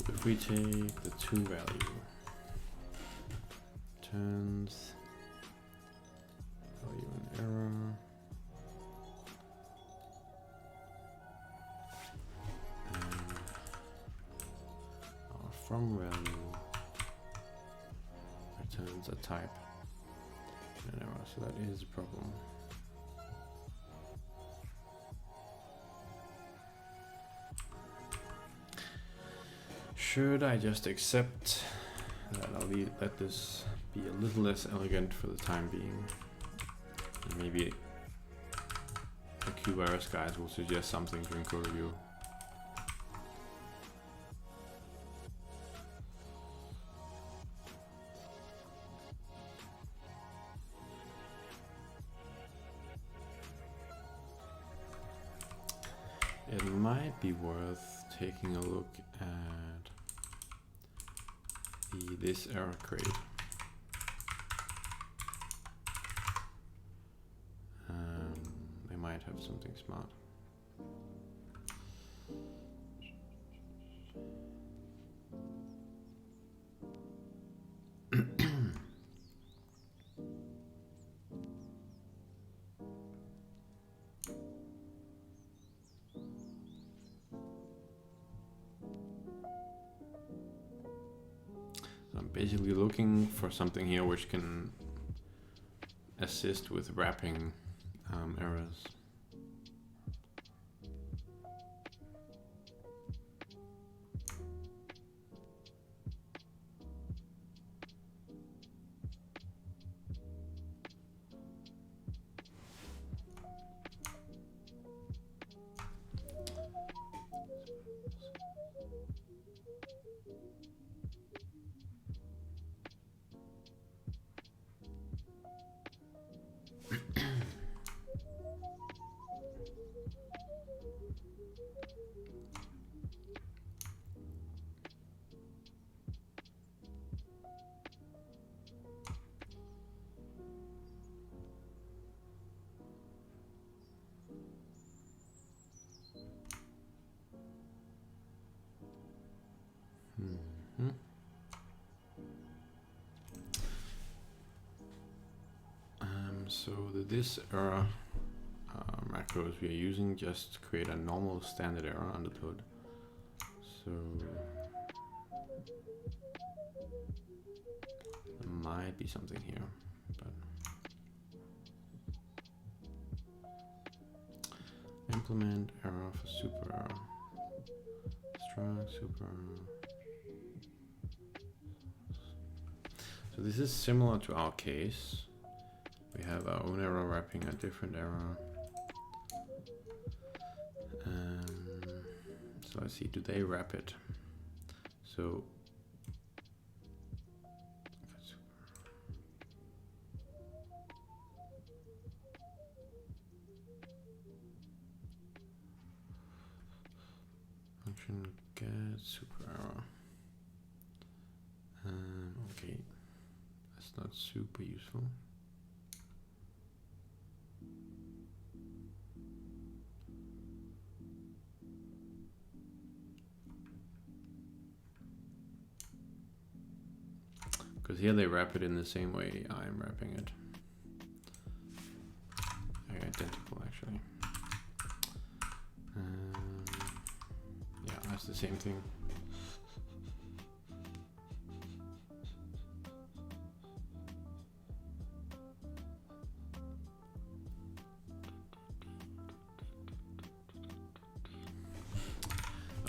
If we take the to value, turns value an error, and our from value returns a type and an error, so that is a problem. Should I just accept that I'll let this be a little less elegant for the time being? And maybe the kube-rs guys will suggest something during code review. It might be worth taking a look at this error crate. They might have something smart. Basically looking for something here which can assist with wrapping errors. So this error macros we are using just create a normal standard error under the hood. So there might be something here, but implement error for super error. Struct super error. So this is similar to our case. We have our own error wrapping a different error. So let's see, do they wrap it? So function get super error. Okay, that's not super useful. Because here they wrap it in the same way I'm wrapping it. They're identical actually. Yeah, that's the same thing.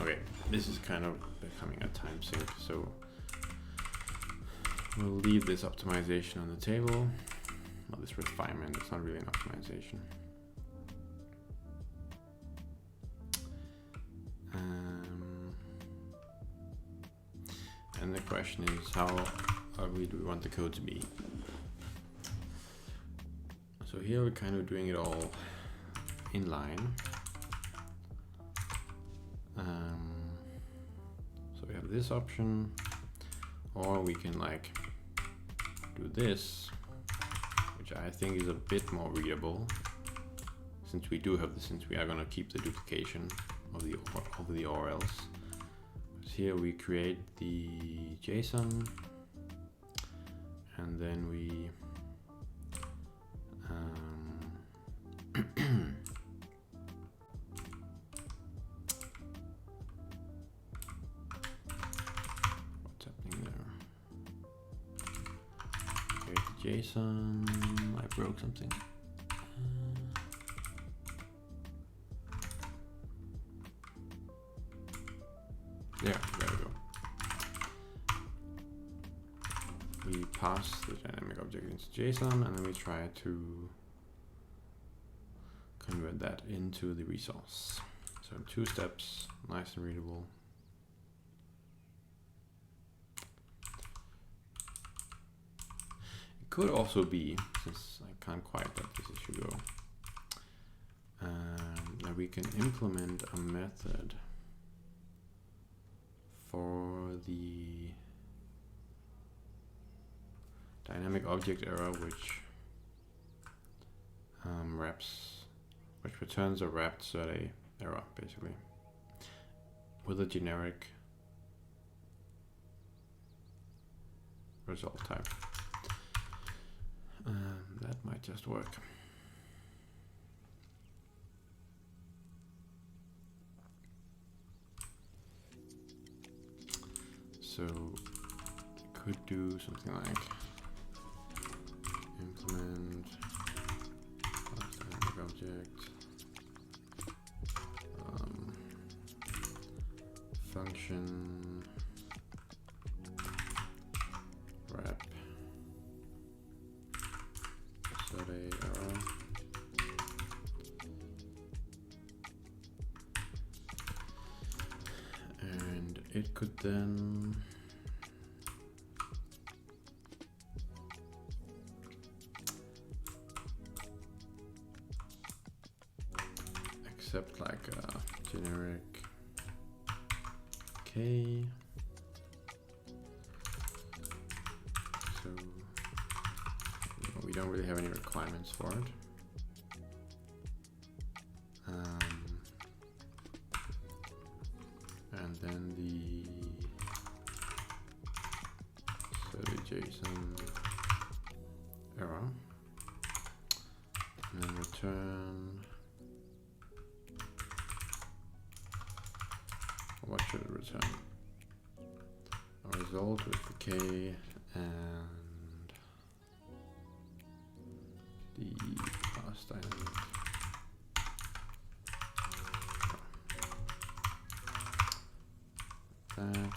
Okay, this is kind of becoming a time sink, so we'll leave this optimization on the table. Well, this refinement, it's not really an optimization. And the question is, how ugly do we want the code to be? So here we're kind of doing it all in line. So we have this option, or we can like do this, which I think is a bit more readable, since we do have this, since we are going to keep the duplication of the URLs. So here we create the JSON, and then we JSON, I broke something. There we go. We pass the dynamic object into JSON, and then we try to convert that into the resource. So 2 steps, nice and readable. Could also be, since I can't quite let this issue go, that we can implement a method for the dynamic object error, which returns a wrapped survey error, basically, with a generic result type. That might just work. So we could do something like implement dynamic object function wrap survey error. And it could then accept like a generic K. So we don't really have any requirements for it. And then the JSON error, and then return. What should it return? A result with the K and the class dynamic. That.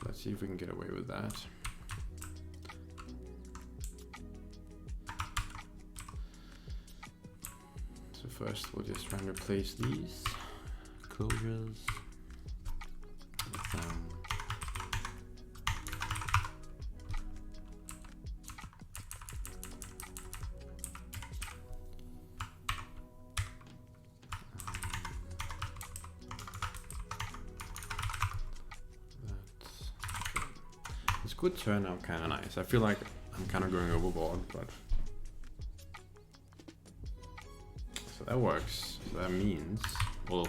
Let's see if we can get away with that. So first we'll just try and replace these closures with this could turn out kind of nice. I feel like I'm kind of going overboard, but so that works. So that means, well,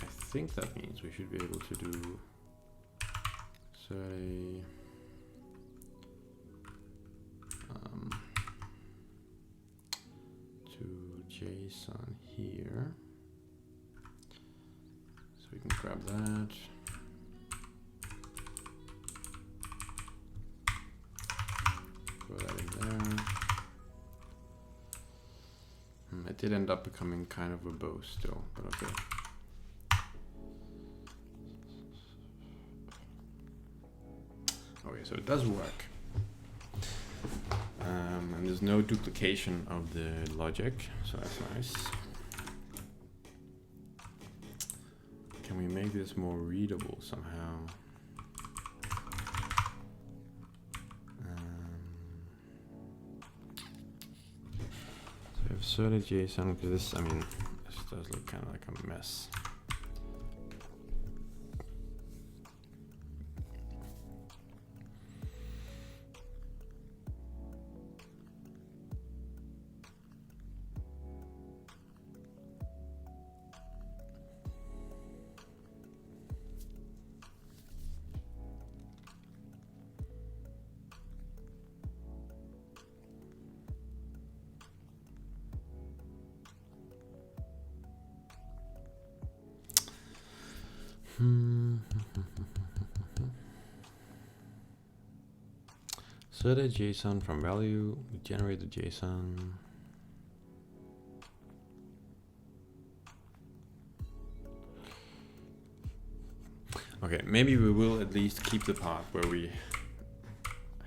I think that means we should be able to do say to JSON here, so we can grab that. Throw that in there. It did end up becoming kind of verbose still, but okay. Okay, so it does work. And there's no duplication of the logic, so that's nice. Can we make this more readable somehow? Asserted JSON, because this, I mean, this does look kind of like a mess. Insert a JSON from value, we generate the JSON. Okay, maybe we will at least keep the part where we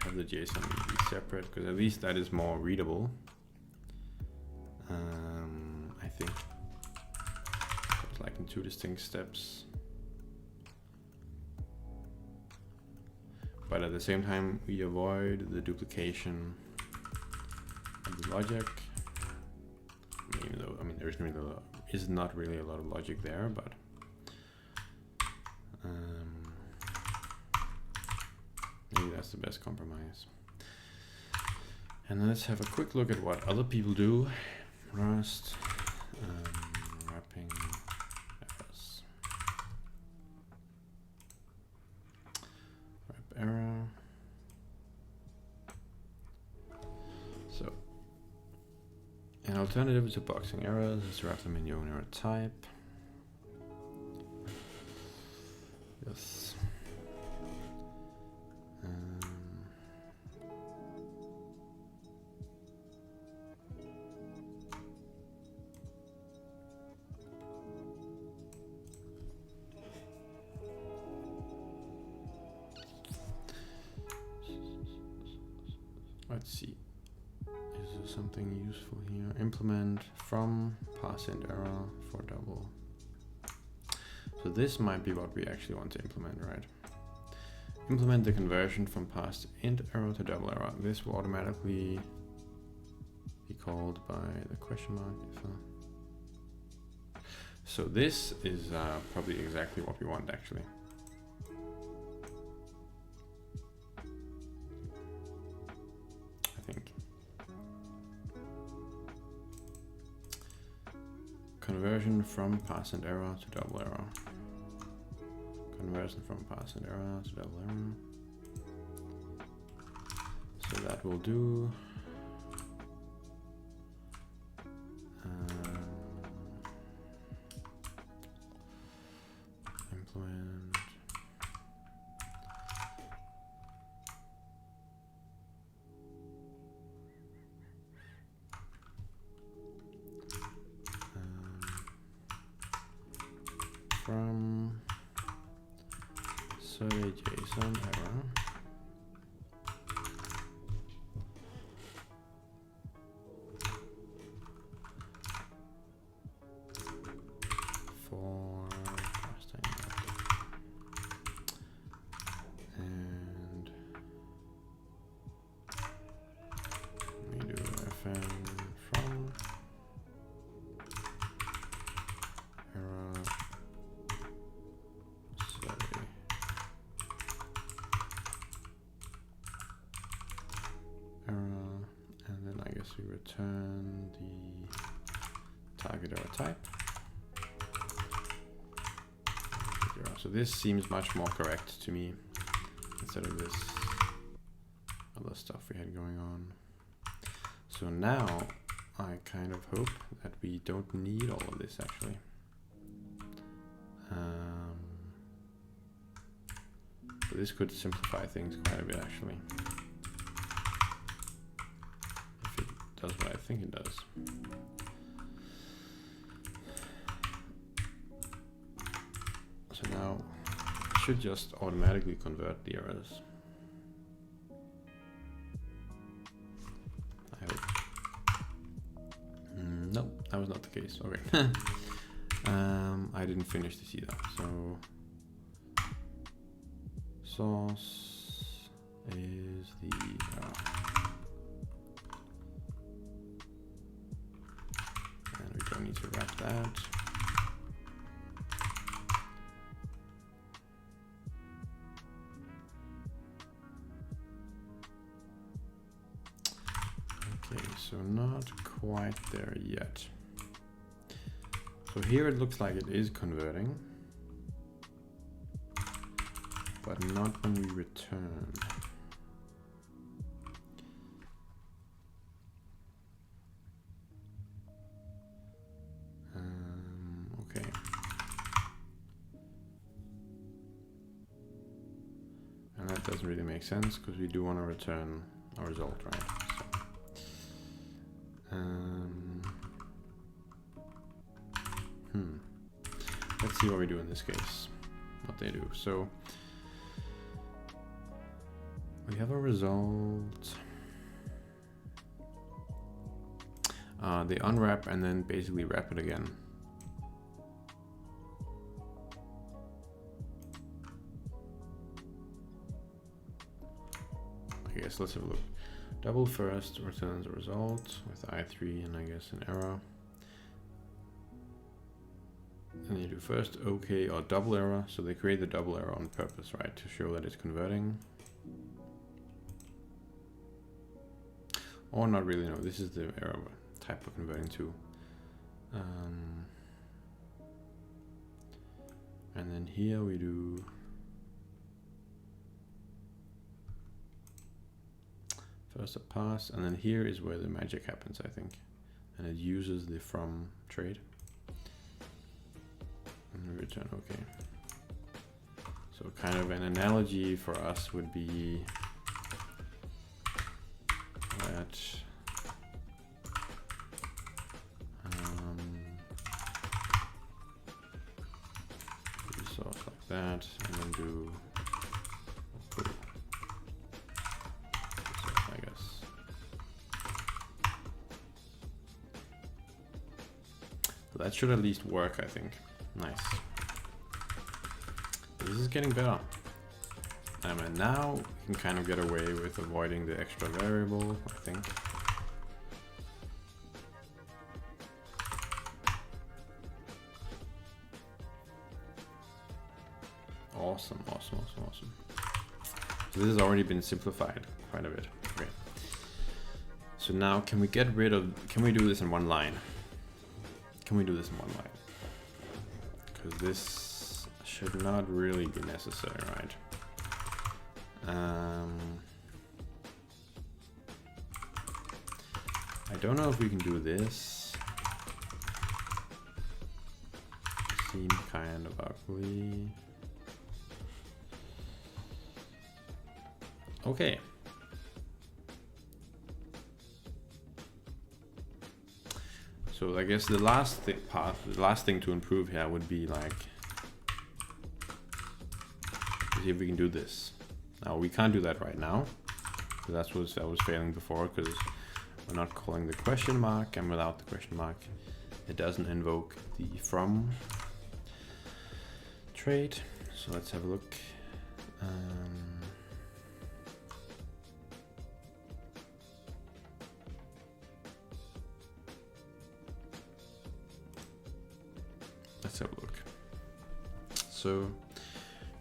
have the JSON be separate, because at least that is more readable. I think it's like in two distinct steps. But at the same time, we avoid the duplication of the logic. Even though, I mean, there is not really a lot of logic there, but maybe that's the best compromise. And let's have a quick look at what other people do. Rust, wrapping errors. Wrap error. So, an alternative to boxing errors is to wrap them in your own error type. Yes. let's see. Is there something useful here? Implement from pass int error for double. So this might be what we actually want to implement, right? Implement the conversion from pass int error to double error. This will automatically be called by the question mark. So this is probably exactly what we want actually. I think. Conversion from pass int error to double error. Conversion from pass int error to double error. So that will do. Implement. From survey JSON error for past time and we do fn from error survey error, and then I guess we return the target error type. So this seems much more correct to me instead of this other stuff we had going on. So now I kind of hope that we don't need all of this actually. So this could simplify things quite a bit actually. If it does what I think it does. So now it should just automatically convert the errors. I hope. No, that was not the case. Okay. I didn't finish this either. So source is the and we don't need to wrap that. Okay, so not quite there yet. So here it looks like it is converting, but not when we return. Okay. And that doesn't really make sense because we do want to return a result, right? Let's see what we do in this case, what they do. So we have a result. They unwrap and then basically wrap it again. I guess let's have a look. Double first returns a result with I3 and I guess an error. And you do first OK or double error, so they create the double error on purpose, right, to show that it's converting. Or not really, no, this is the error type of converting to. And then here we do first a pass, and then here is where the magic happens, I think. And it uses the from trade. And return OK. So kind of an analogy for us would be that do source like that, and then do source, I guess. So that should at least work, I think. Nice. This is getting better. And now we can kind of get away with avoiding the extra variable, I think. Awesome, awesome, awesome, awesome. So this has already been simplified quite a bit. Okay. So now can we get rid of, can we do this in one line? Can we do this in one line? Because this should not really be necessary, right? I don't know if we can do this. Seems kind of ugly. Okay. So I guess the last thing to improve here would be like, see if we can do this. Now we can't do that right now, because that's what I was failing before, because we're not calling the question mark, and without the question mark, it doesn't invoke the from trait. So let's have a look. Let's have a look. So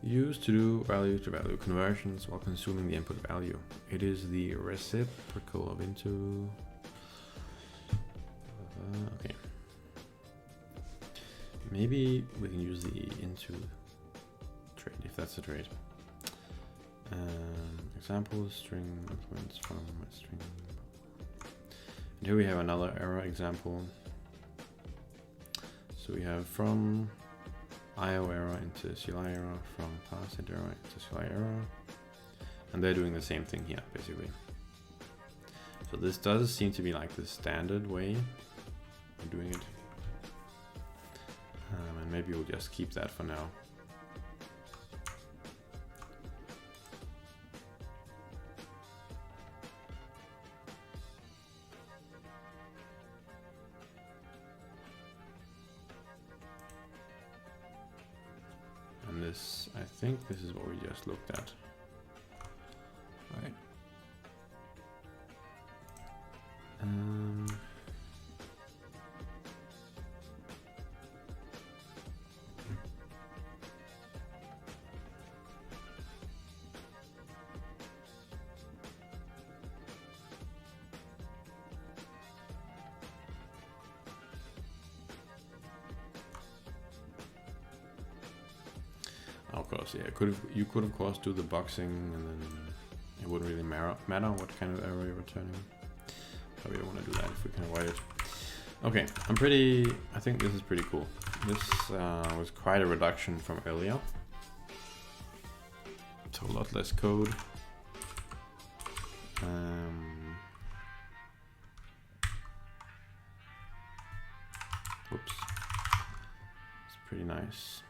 use to do value to value conversions while consuming the input value. It is the reciprocal of into. Okay. Maybe we can use the into trait if that's a trait. Example string implements from a string. And here we have another error example. So we have from IO error into CLI error, from pass into error into CLI error, and they're doing the same thing here basically. So this does seem to be like the standard way of doing it, and maybe we'll just keep that for now. This, I think this is what we just looked at, right? Of course, yeah. You could of course do the boxing, and then it wouldn't really matter what kind of error you're returning. But we don't want to do that if we can avoid it. Okay, I think this is pretty cool. This was quite a reduction from earlier. So a lot less code. Whoops. It's pretty nice.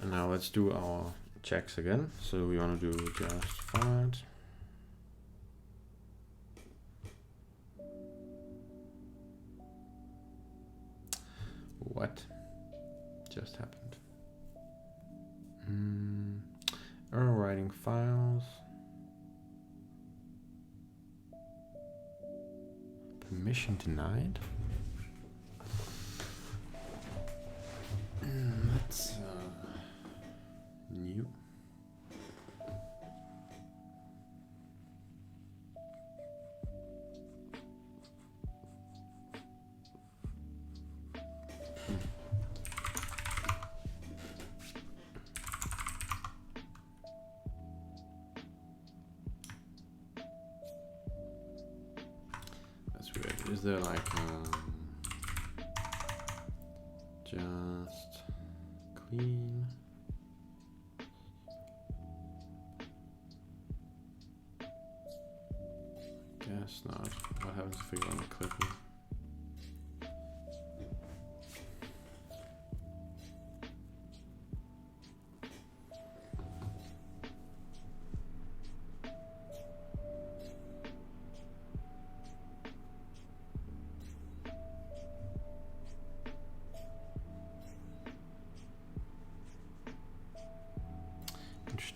And now let's do our checks again. So we want to do just format. What just happened? Error writing files. Permission denied. Let's new. That's weird. Is there like just clean? Guess not. What happens if we go on the clippy?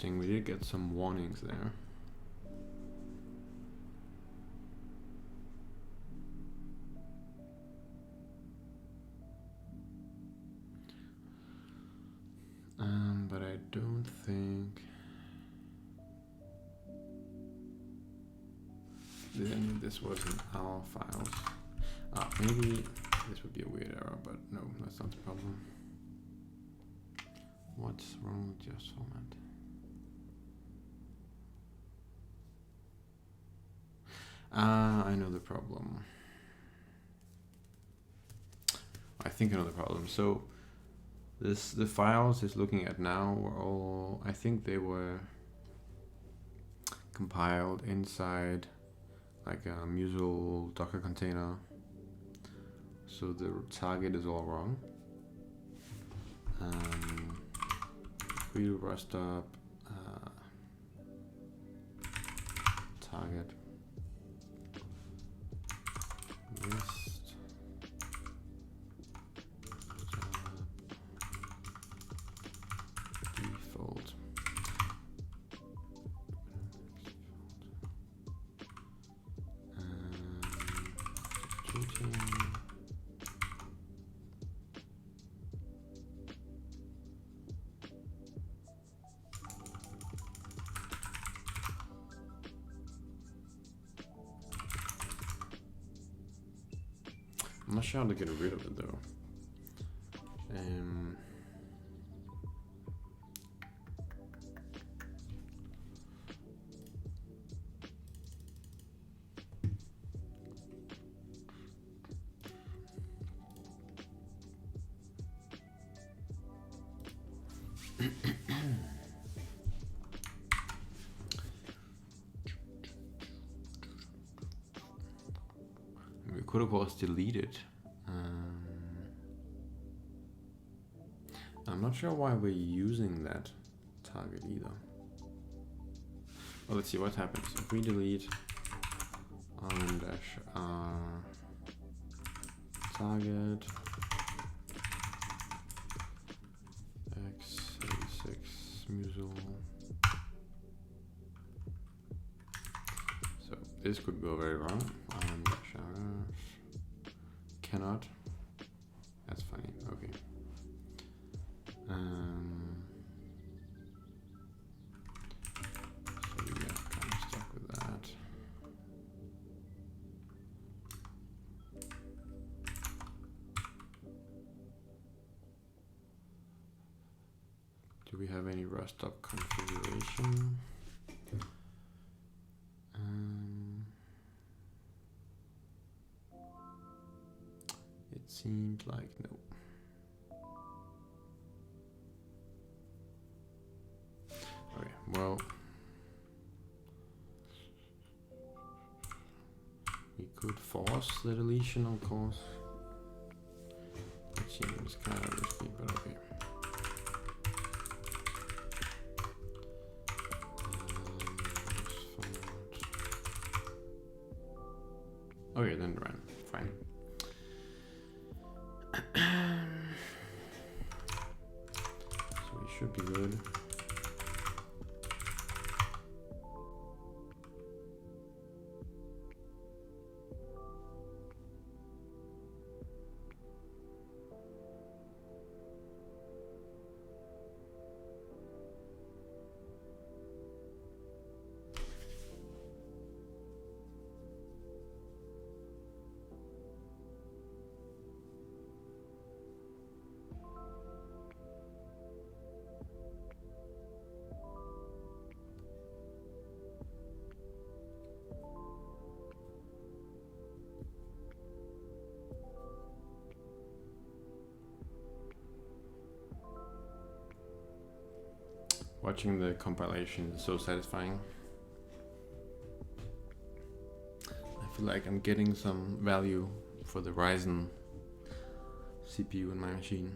interesting. We did get some warnings there. But I don't think that any of this was in our files. Maybe this would be a weird error, but no, that's not the problem. What's wrong with your format? I know the problem. I think I know the problem. So the files it's looking at now were all, I think they were compiled inside like a Musel Docker container. So the target is all wrong. If we rust up target list default tweeting. I'm not sure how to get rid of it though. We could of course delete it. I'm not sure why we're using that target either. Well, let's see what happens if we delete -r target x86 Musel. So this could go very wrong. Cannot. That's funny. Okay. So we are kind of stuck with that. Do we have any rust up configuration? It seems like no. Okay, well, we could force the deletion, of course. It seems kind of risky, but okay. Okay, then run. Fine. So we should be good. Watching the compilation is so satisfying. I feel like I'm getting some value for the Ryzen CPU in my machine.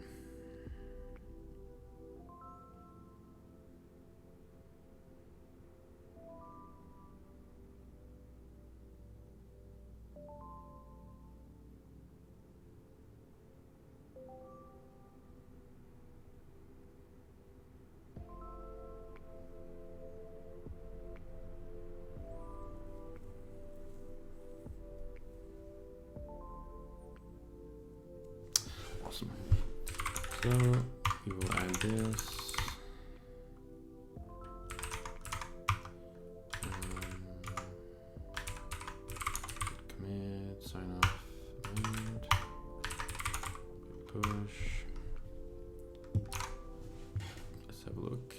Awesome. So we will add this. Commit, sign off, and push. Let's have a look.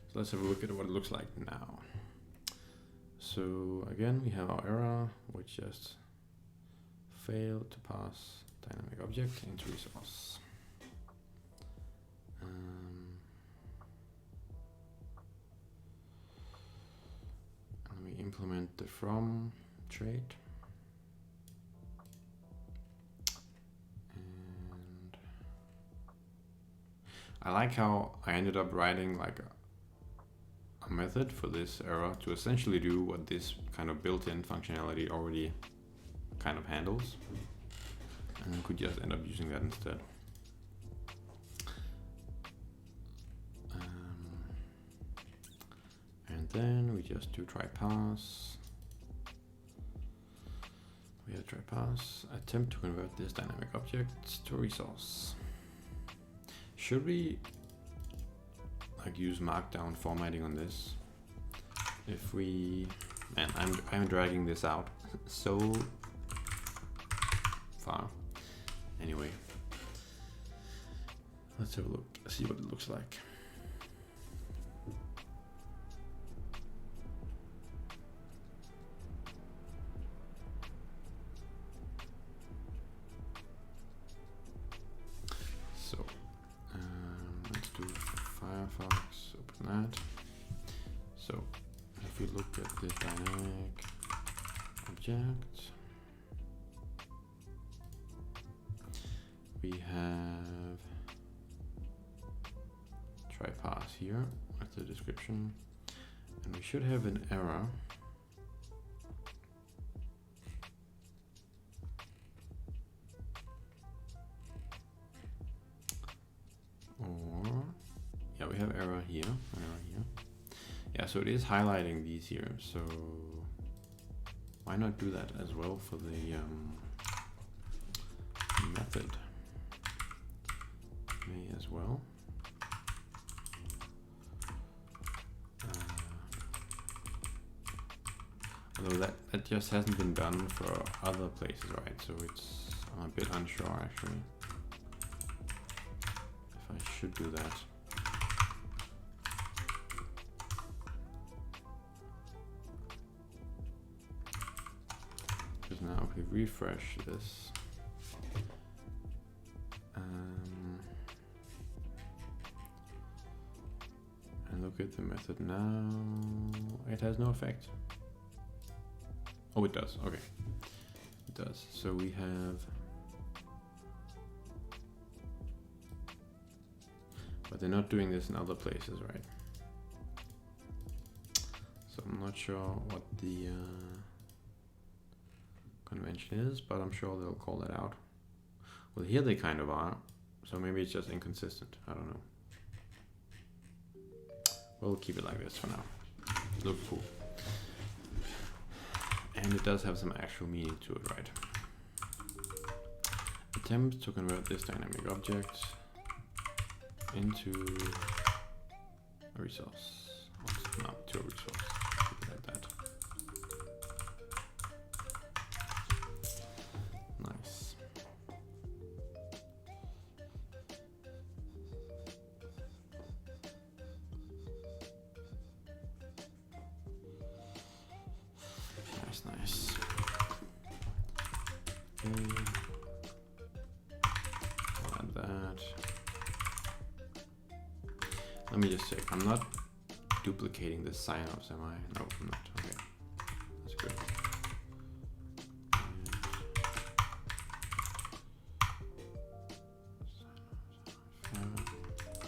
So let's have a look at what it looks like now. So again, we have our error, which just failed to pass dynamic object into resource. And we implement the from trait. And I like how I ended up writing like a method for this error to essentially do what this kind of built-in functionality already kind of handles, and we could just end up using that instead. And then we just do try pass. We have try pass, attempt to convert this dynamic object to resource. Should we like use markdown formatting on this? If we, man, I'm dragging this out so far. Anyway, let's have a look, see what it looks like. So let's do Firefox, open that. So if we look at the dynamic object, we have try pass here with the description, and we should have an error. Or yeah, we have error here, Yeah, so it is highlighting these here. So why not do that as well for the method? May as well. Although that just hasn't been done for other places, right? So I'm a bit unsure actually if I should do that. Because now if we refresh this, and look at the method now, it has no effect. Oh, it does. Okay, it does. So we have, but they're not doing this in other places, right? So I'm not sure what the convention is, but I'm sure they'll call that out. Well, here they kind of are, so maybe it's just inconsistent. I don't know. We'll keep it like this for now. Look cool. And it does have some actual meaning to it, right? Attempt to convert this dynamic object into a resource. Not to a resource. Keep it like that. Nice. Nice. Okay. I'll add that. Let me just check. I'm not duplicating the sign-offs, am I? No, I'm not. Okay. That's good.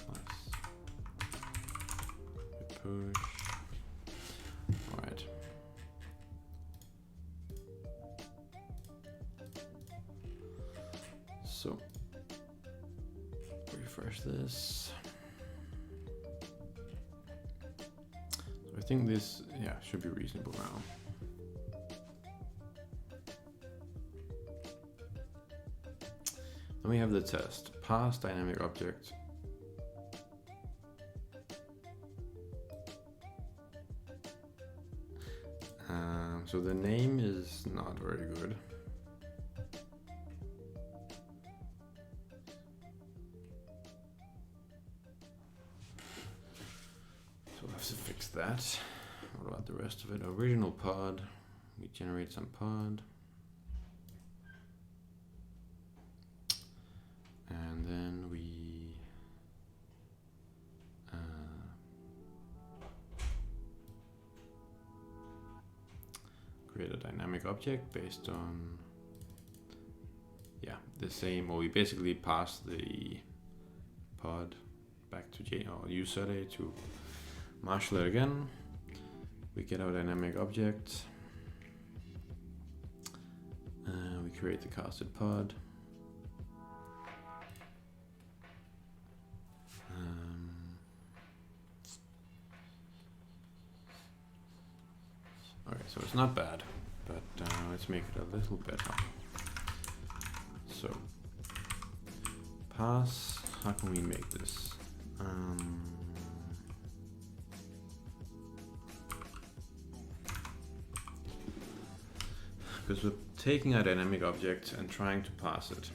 Nice. Good push. Alright. So refresh this. think this, yeah, should be reasonable now. Then we have the test, pass dynamic object. So the name is not very good. So we'll have to fix that. What about the rest of it? Original pod. We generate some pod. And then we create a dynamic object based on, yeah, the same, or we basically pass the pod back to useRday to marshal it again. We get our dynamic object. We create the casted pod. Okay, so it's not bad, but let's make it a little better. So, pass, how can we make this? Because we're taking a dynamic object and trying to pass it.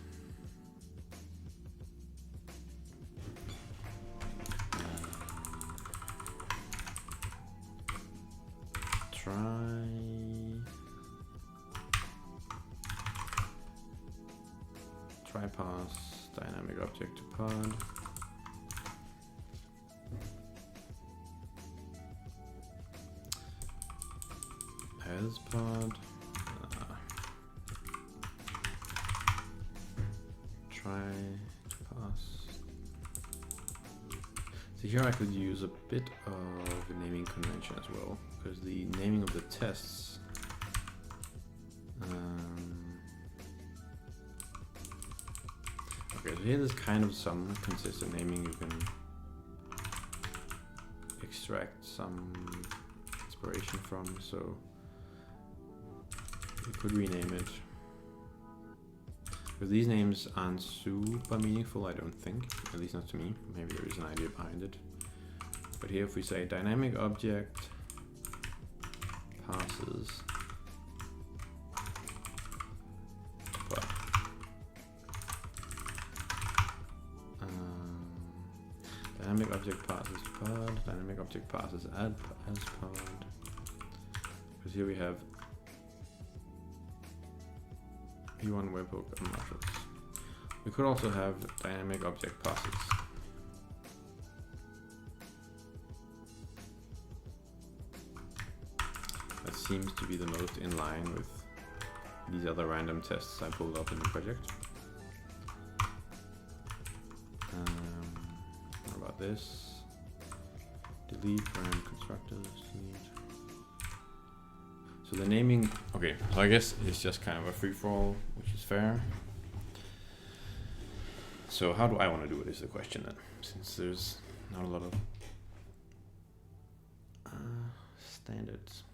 Try pass dynamic object to pod. As pod. Try to pass. So here I could use a bit of a naming convention as well, because the naming of the tests okay, so here there's kind of some consistent naming you can extract some inspiration from, so you could rename it. Because these names aren't super meaningful, I don't think, at least not to me. Maybe there is an idea behind it. But here if we say dynamic object passes pod. Dynamic object passes pod, dynamic object passes as pod. Because here we have P1 webhook and marshals. We could also have dynamic object passes. That seems to be the most in line with these other random tests I pulled up in the project. What about this? Delete random constructors. Delete. So the naming, okay, so I guess it's just kind of a free-for-all, which is fair. So how do I want to do it is the question then, since there's not a lot of standards.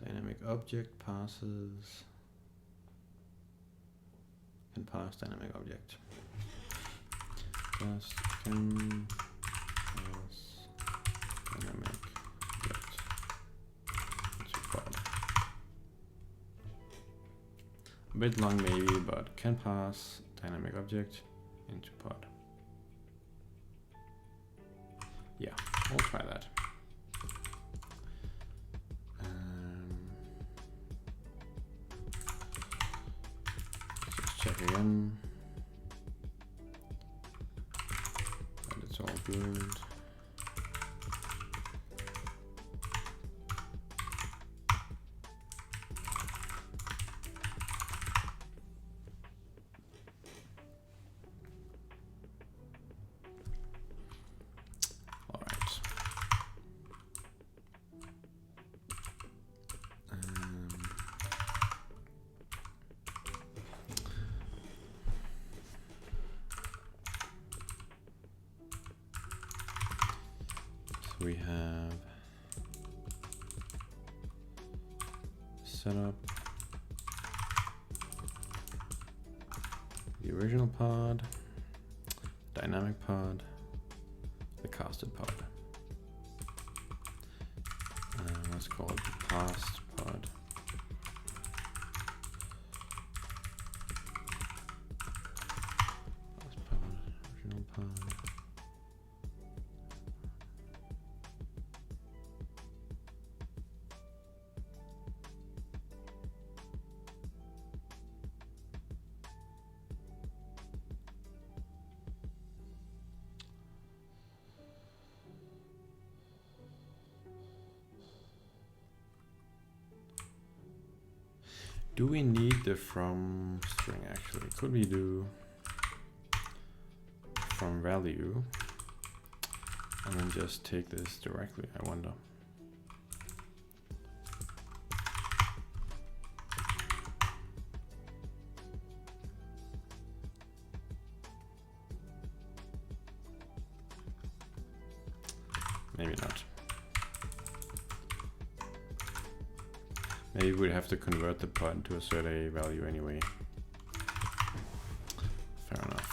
Dynamic object passes can pass dynamic object. Just can pass dynamic object into pod. A bit long maybe, but can pass dynamic object into pod. Yeah, we'll try that. Just check again. And it's all good. we have setup, the original pod, dynamic pod, the casted pod. Let's call it the past pod. Past pod, original pod. Do we need the from string actually? Could we do from value and then just take this directly? I wonder. Maybe not. Maybe we'd have to convert the pod to assert a value anyway. Fair enough.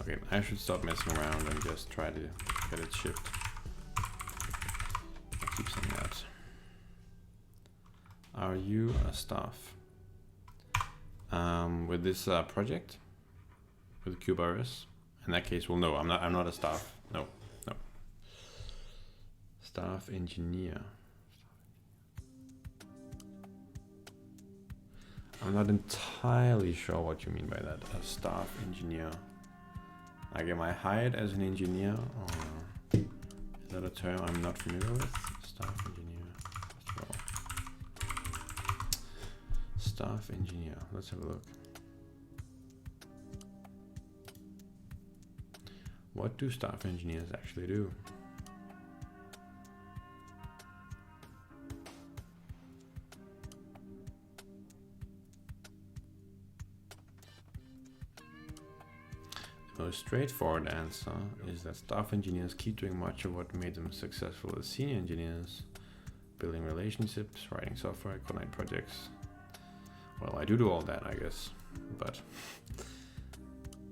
Okay, I should stop messing around and just try to get it shipped. I keep saying that. Are you a staff? With this project, with kube-rs, in that case, well, no, I'm not a staff. No. Staff engineer. I'm not entirely sure what you mean by that. A staff engineer. Like, am I hired as an engineer? Or is that a term I'm not familiar with? Staff engineer. Staff engineer. Let's have a look. What do staff engineers actually do? The most straightforward answer is that staff engineers keep doing much of what made them successful as senior engineers, building relationships, writing software, coordinate projects. Well, I do all that, I guess, but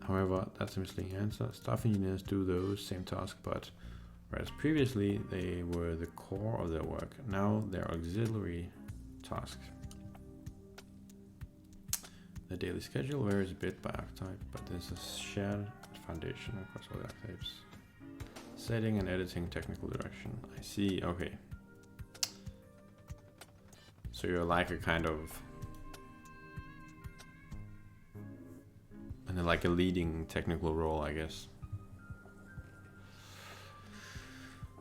however, that's a misleading answer. Staff engineers do those same tasks, but whereas previously they were the core of their work, now they're auxiliary tasks. The daily schedule varies a bit by archetype, but there's a shared foundation across all the archetypes. Setting and editing technical direction. I see, okay. So you're like a kind of, and like a leading technical role, I guess.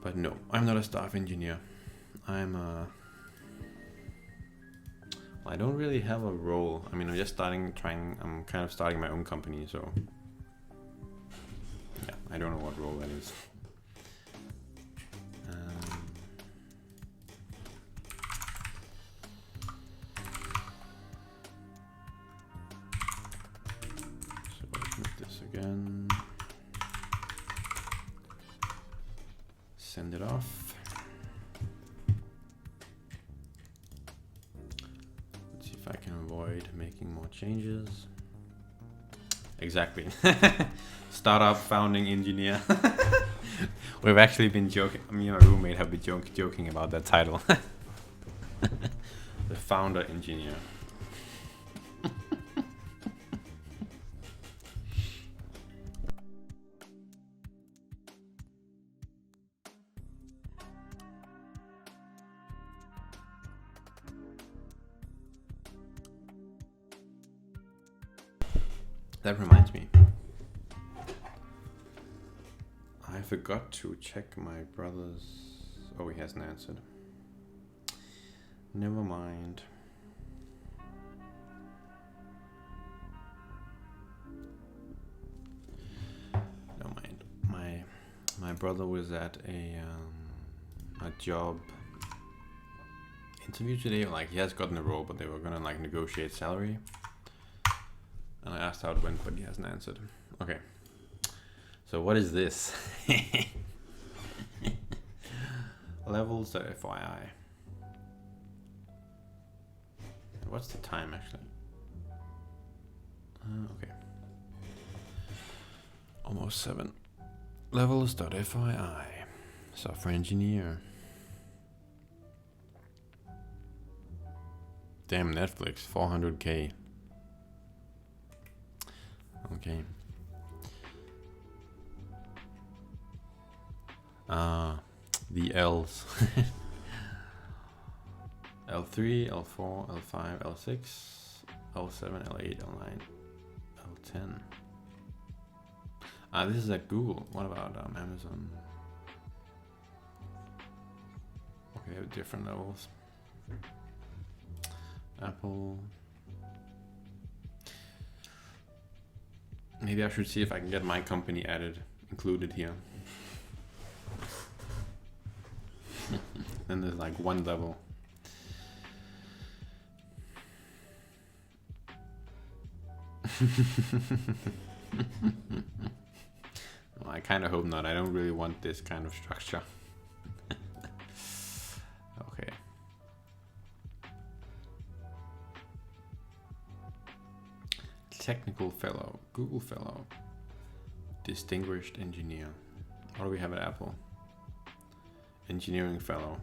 But no, I'm not a staff engineer. I'm a... I don't really have a role. I mean, I'm just I'm kind of starting my own company, so yeah, I don't know what role that is. So let's make this again. Send it off. I can avoid making more changes. Exactly. Startup founding engineer. We've actually been joking. Me and my roommate have been joking about that title. The founder engineer. That reminds me. I forgot to check my brother's... Oh, he hasn't answered. Never mind. Never mind. My brother was at a job interview today. Like he has gotten a role, but they were gonna like negotiate salary. And I asked how it went, but he hasn't answered. Okay. So what is this? Levels FYI. What's the time actually? Okay. Almost 7. Levels.fyi. Software engineer. Damn, Netflix, 400k. Okay. The L's. L3, L4, L5, L6, L7, L8, L9, L10. This is at Google. What about Amazon? Okay, they have different levels. Apple. Maybe I should see if I can get my company included here. Then there's like one level. Well, I kind of hope not. I don't really want this kind of structure. Okay. Technical fellow, Google fellow, distinguished engineer. What do we have at Apple? Engineering fellow.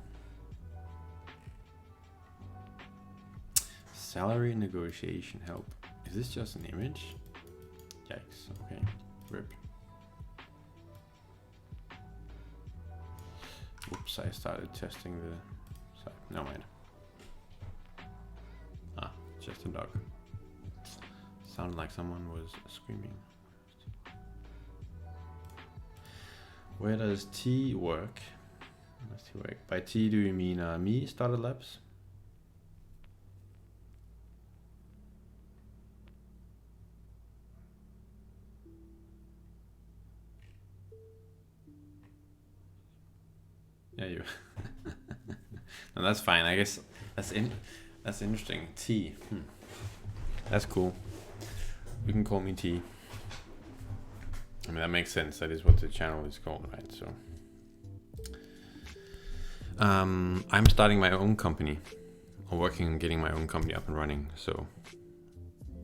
Salary negotiation help. Is this just an image? Yikes. Okay. RIP. Oops, I started testing the site. No mind. Just a dog. Sounded like someone was screaming. Where does T work? Where's T work? By T, do you mean me started labs? Yeah, you. No, that's fine. I guess that's interesting. T. That's cool. You can call me T. I mean, that makes sense. That is what the channel is called, right? So, I'm starting my own company. I'm working on getting my own company up and running. So,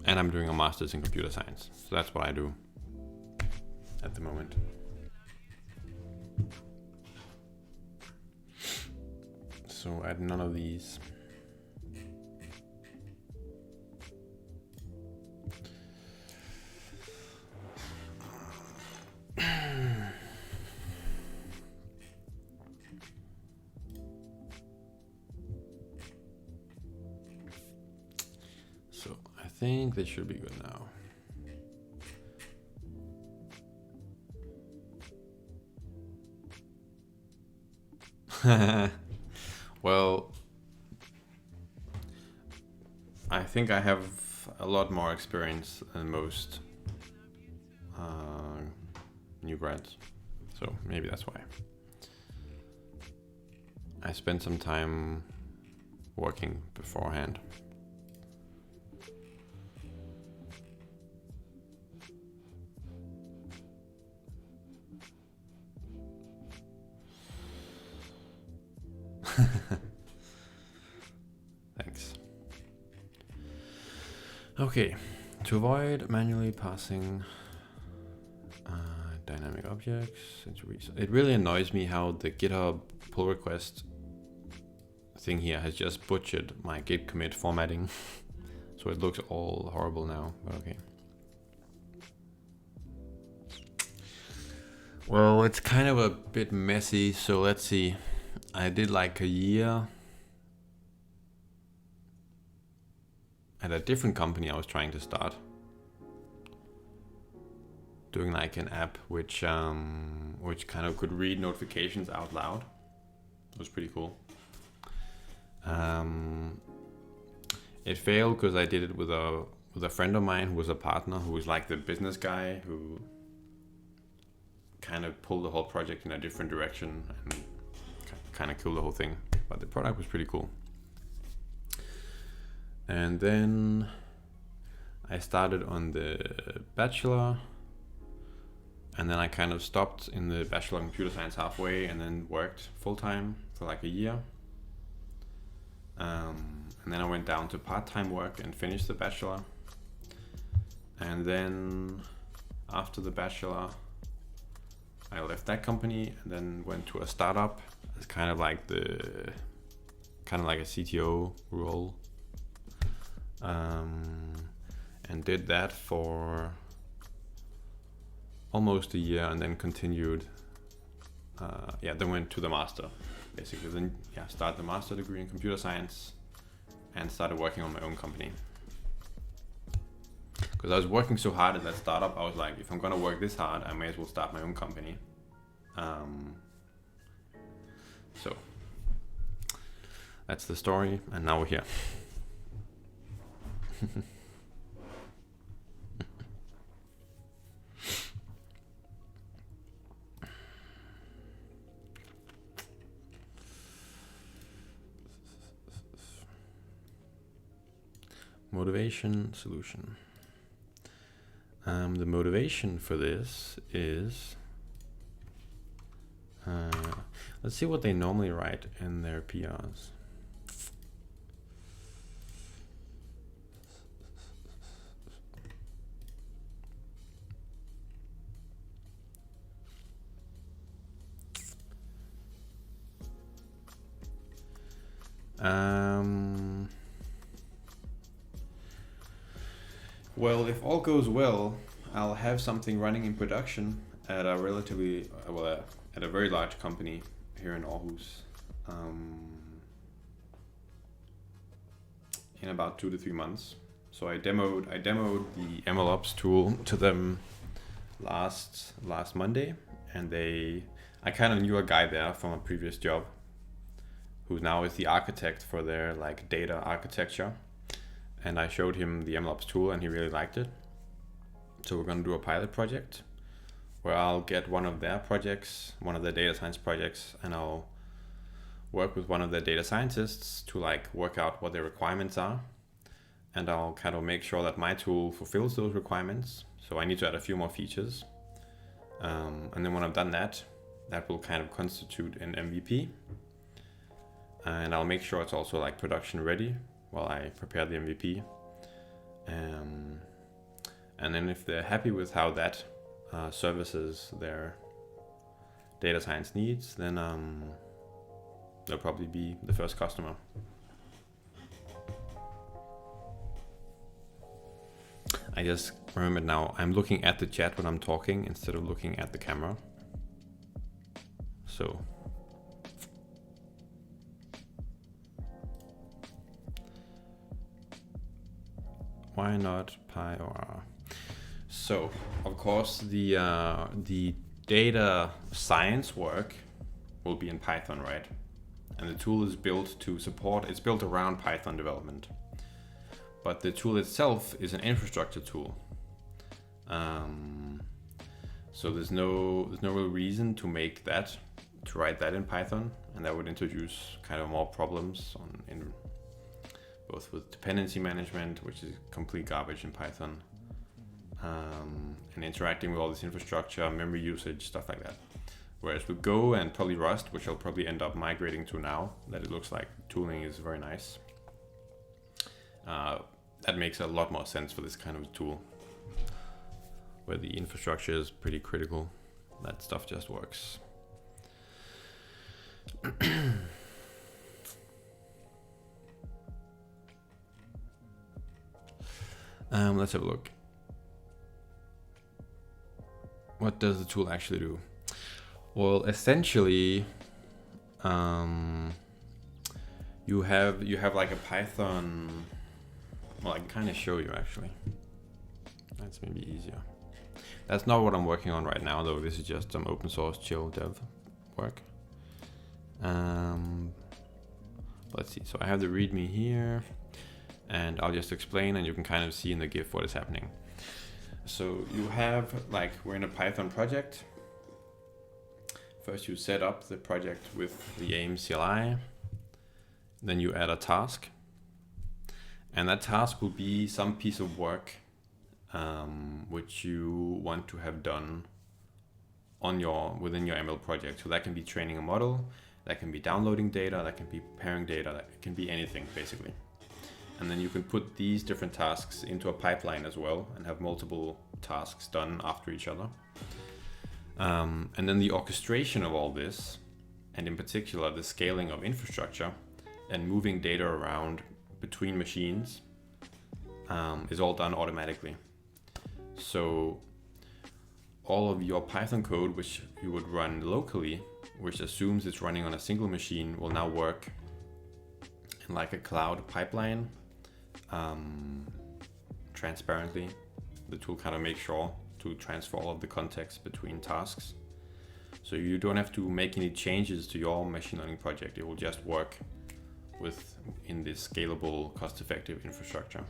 and I'm doing a master's in computer science. So that's what I do at the moment. So add none of these. So I think they should be good now. Well, I think I have a lot more experience than most new grads, so maybe that's why. I spent some time working beforehand. Thanks. Okay, to avoid manually passing dynamic objects, it really annoys me how the GitHub pull request thing here has just butchered my git commit formatting. So it looks all horrible now, but okay. Well, it's kind of a bit messy, so let's see. I did like a year at a different company I was trying to start, doing like an app which kind of could read notifications out loud. It was pretty cool. It failed because I did it with a friend of mine who was a partner, who was like the business guy who kind of pulled the whole project in a different direction and kind of killed the whole thing. But the product was pretty cool. And then I started on the bachelor, and then I kind of stopped in the bachelor in computer science halfway, and then worked full-time for like a year. And then I went down to part-time work and finished the bachelor. And then after the bachelor, I left that company and then went to a startup. It's kind of like a CTO role, and did that for almost a year, and then continued. Then went to the master, basically. Then started the master degree in computer science, and started working on my own company. Because I was working so hard at that startup, I was like, if I'm gonna work this hard, I may as well start my own company. So that's the story, and now we're here. Motivation solution. The motivation for this is, let's see what they normally write in their PRs. Well, if all goes well, I'll have something running in production at a at a very large company here in Aarhus in about 2 to 3 months. So I demoed the MLOps tool to them last Monday, and I kind of knew a guy there from a previous job who now is the architect for their like data architecture. And I showed him the MLOps tool and he really liked it. So we're going to do a pilot project where I'll get one of their projects, one of the data science projects, and I'll work with one of the data scientists to like work out what their requirements are. And I'll kind of make sure that my tool fulfills those requirements. So I need to add a few more features. And then when I've done that, that will kind of constitute an MVP. And I'll make sure it's also like production ready while I prepare the MVP. And then if they're happy with how that services their data science needs, then they'll probably be the first customer. I just remembered now, I'm looking at the chat when I'm talking instead of looking at the camera. So why not Pi or R? So, of course, the data science work will be in Python, right? And the tool is built to support, it's built around Python development. But the tool itself is an infrastructure tool. So there's no real reason to write that in Python, and that would introduce kind of more problems in both with dependency management, which is complete garbage in Python, and interacting with all this infrastructure, memory usage, stuff like that. Whereas with Go and probably Rust, which I'll probably end up migrating to now, that it looks like tooling is very nice. That makes a lot more sense for this kind of tool, where the infrastructure is pretty critical. That stuff just works. Let's have a look. What does the tool actually do? Well, essentially, you have like a Python. Well, I can kind of show you actually. That's maybe easier. That's not what I'm working on right now, though. This is just some open source chill dev work. Let's see. So I have the README here, and I'll just explain, and you can kind of see in the GIF what is happening. So you have, like, we're in a Python project. First you set up the project with the AIM CLI, then you add a task, And that task will be some piece of work which you want to have done on within your ML project. So that can be training a model, that can be downloading data, that can be preparing data, that can be anything basically. And then you can put these different tasks into a pipeline as well and have multiple tasks done after each other. And then the orchestration of all this, and in particular the scaling of infrastructure and moving data around between machines, is all done automatically. So all of your Python code, which you would run locally, which assumes it's running on a single machine, will now work in like a cloud pipeline, transparently. The tool kind of makes sure to transfer all of the context between tasks. So you don't have to make any changes to your machine learning project. It will just work in this scalable, cost-effective infrastructure.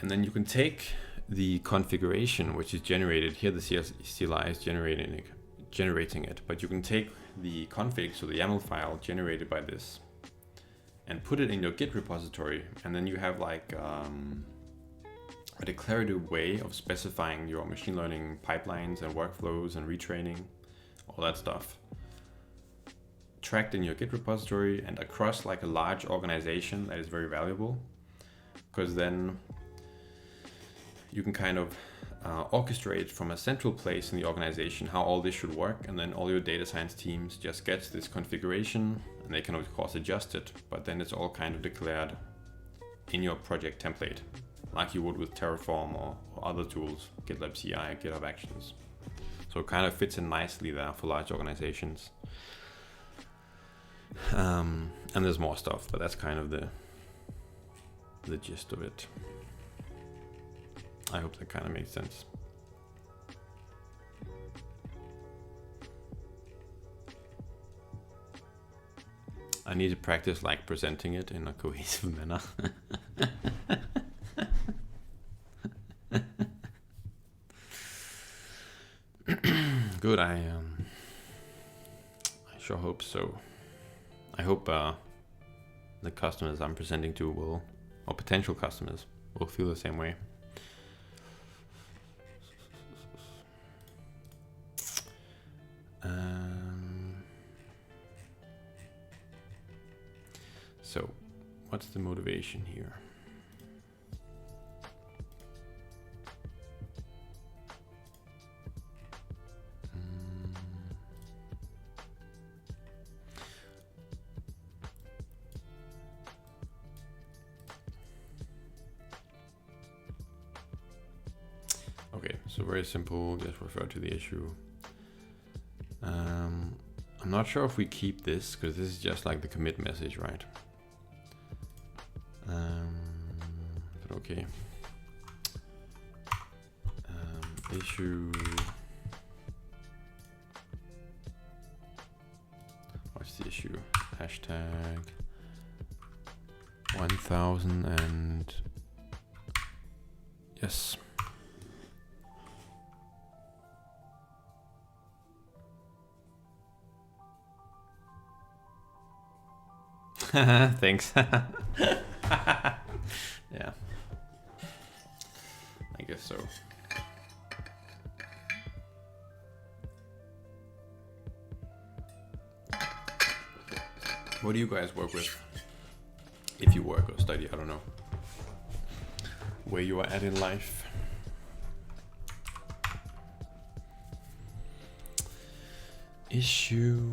And then you can take the configuration which is generated here. The CLI is generating it, but you can take the config, so the YAML file generated by this, and put it in your Git repository, and then you have like a declarative way of specifying your machine learning pipelines and workflows and retraining, all that stuff, tracked in your Git repository and across like a large organization. That is very valuable, because then you can kind of orchestrate from a central place in the organization how all this should work, and then all your data science teams just gets this configuration, and they can of course adjust it, but then it's all kind of declared in your project template, like you would with Terraform or other tools, GitLab CI, GitHub Actions. So it kind of fits in nicely there for large organizations. And there's more stuff, but that's kind of the gist of it. I hope that kind of makes sense. I need to practice like presenting it in a cohesive manner. Good, I sure hope so. I hope the customers I'm presenting to will, or potential customers, will feel the same way. So, what's the motivation here? Okay, so very simple, just refer to the issue. I'm not sure if we keep this, because this is just like the commit message, right? But okay. Issue. What's the issue? Hashtag 1000 and yes. Thanks. Yeah, I guess so. What do you guys work with? If you work or study, I don't know. Where you are at in life. Issue.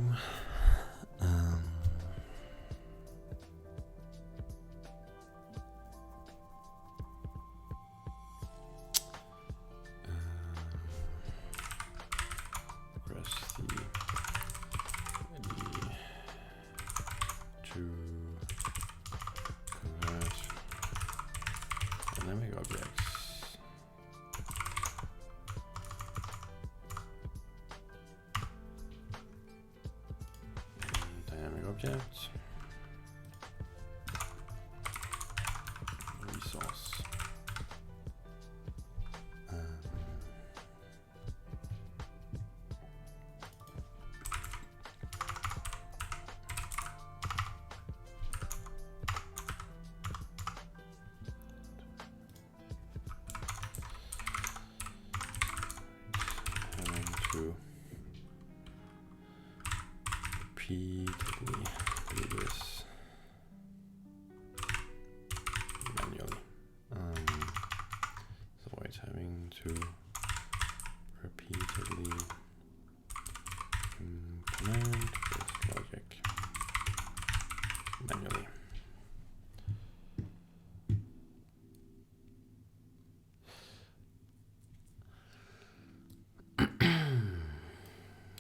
Dynamic objects. Dynamic objects. Resource. repeatedly do this manually. So it's having to repeatedly implement this logic manually.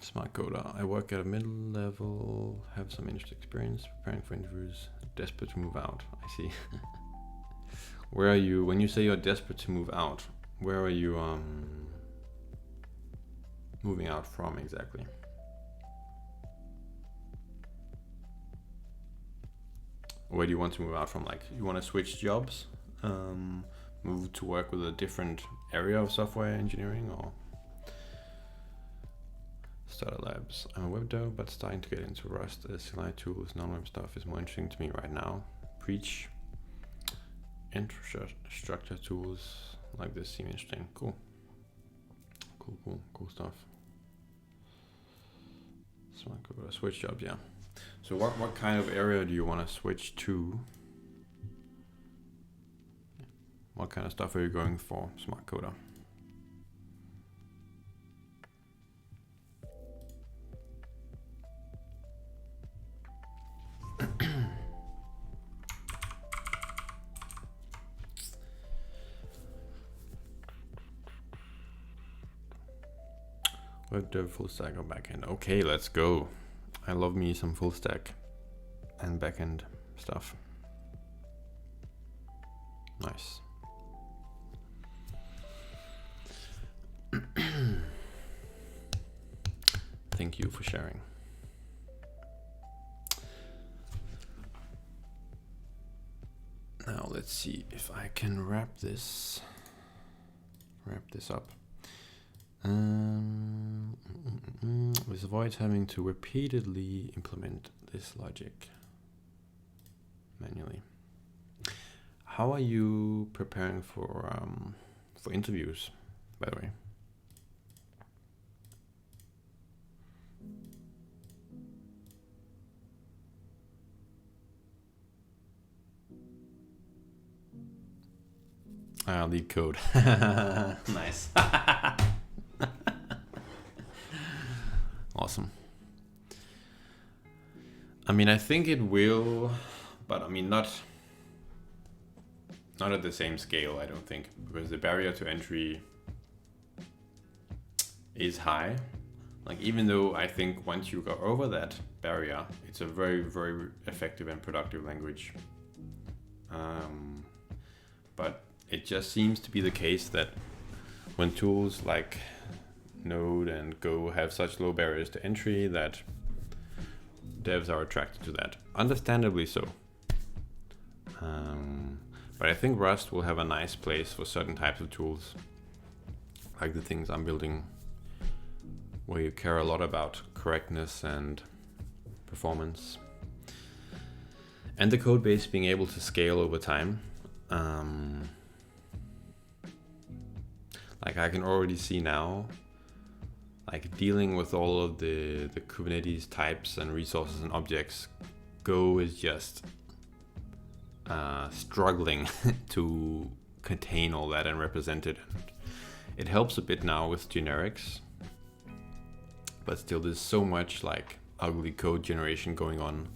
Smart coder. I work at a middle level, have some industry experience, preparing for interviews, desperate to move out. I see. Where are you, when you say you're desperate to move out, where are you moving out from exactly? Where do you want to move out from? Like, you want to switch jobs, move to work with a different area of software engineering, or startup labs? I'm a web dev, but starting to get into Rust. CLI tools, non-web stuff is more interesting to me right now. Preach. Infrastructure tools like this seem interesting. Cool. Cool stuff. Smart coder, switch jobs, yeah. So what kind of area do you want to switch to? What kind of stuff are you going for, smart coder? Web dev, full stack or backend? Okay, let's go. I love me some full stack and backend stuff. Nice. Thank you for sharing. Now let's see if I can wrap this up. This avoids having to repeatedly implement this logic manually. How are you preparing for interviews, by the way? Lead code. Nice. Awesome. I mean, I think it will, but I mean, not at the same scale, I don't think, because the barrier to entry is high. Like, even though I think once you go over that barrier, it's a very, very effective and productive language. But it just seems to be the case that when tools like Node and Go have such low barriers to entry that devs are attracted to that. Understandably so. But I think Rust will have a nice place for certain types of tools, like the things I'm building, where you care a lot about correctness and performance. And the code base being able to scale over time. Like, I can already see now, like, dealing with all of the Kubernetes types and resources and objects, Go is just struggling to contain all that and represent it. And it helps a bit now with generics, but still there's so much like ugly code generation going on,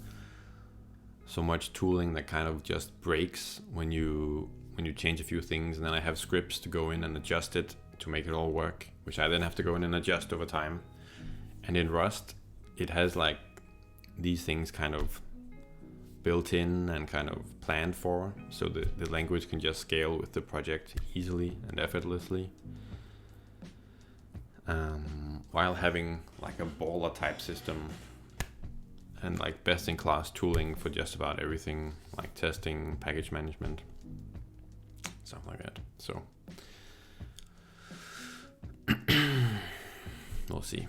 so much tooling that kind of just breaks when you change a few things, and then I have scripts to go in and adjust it to make it all work, which I then have to go in and adjust over time. And in Rust, it has like these things kind of built in and kind of planned for, so the language can just scale with the project easily and effortlessly, while having like a baller type system and like best in class tooling for just about everything, like testing, package management, stuff like that. So we'll see.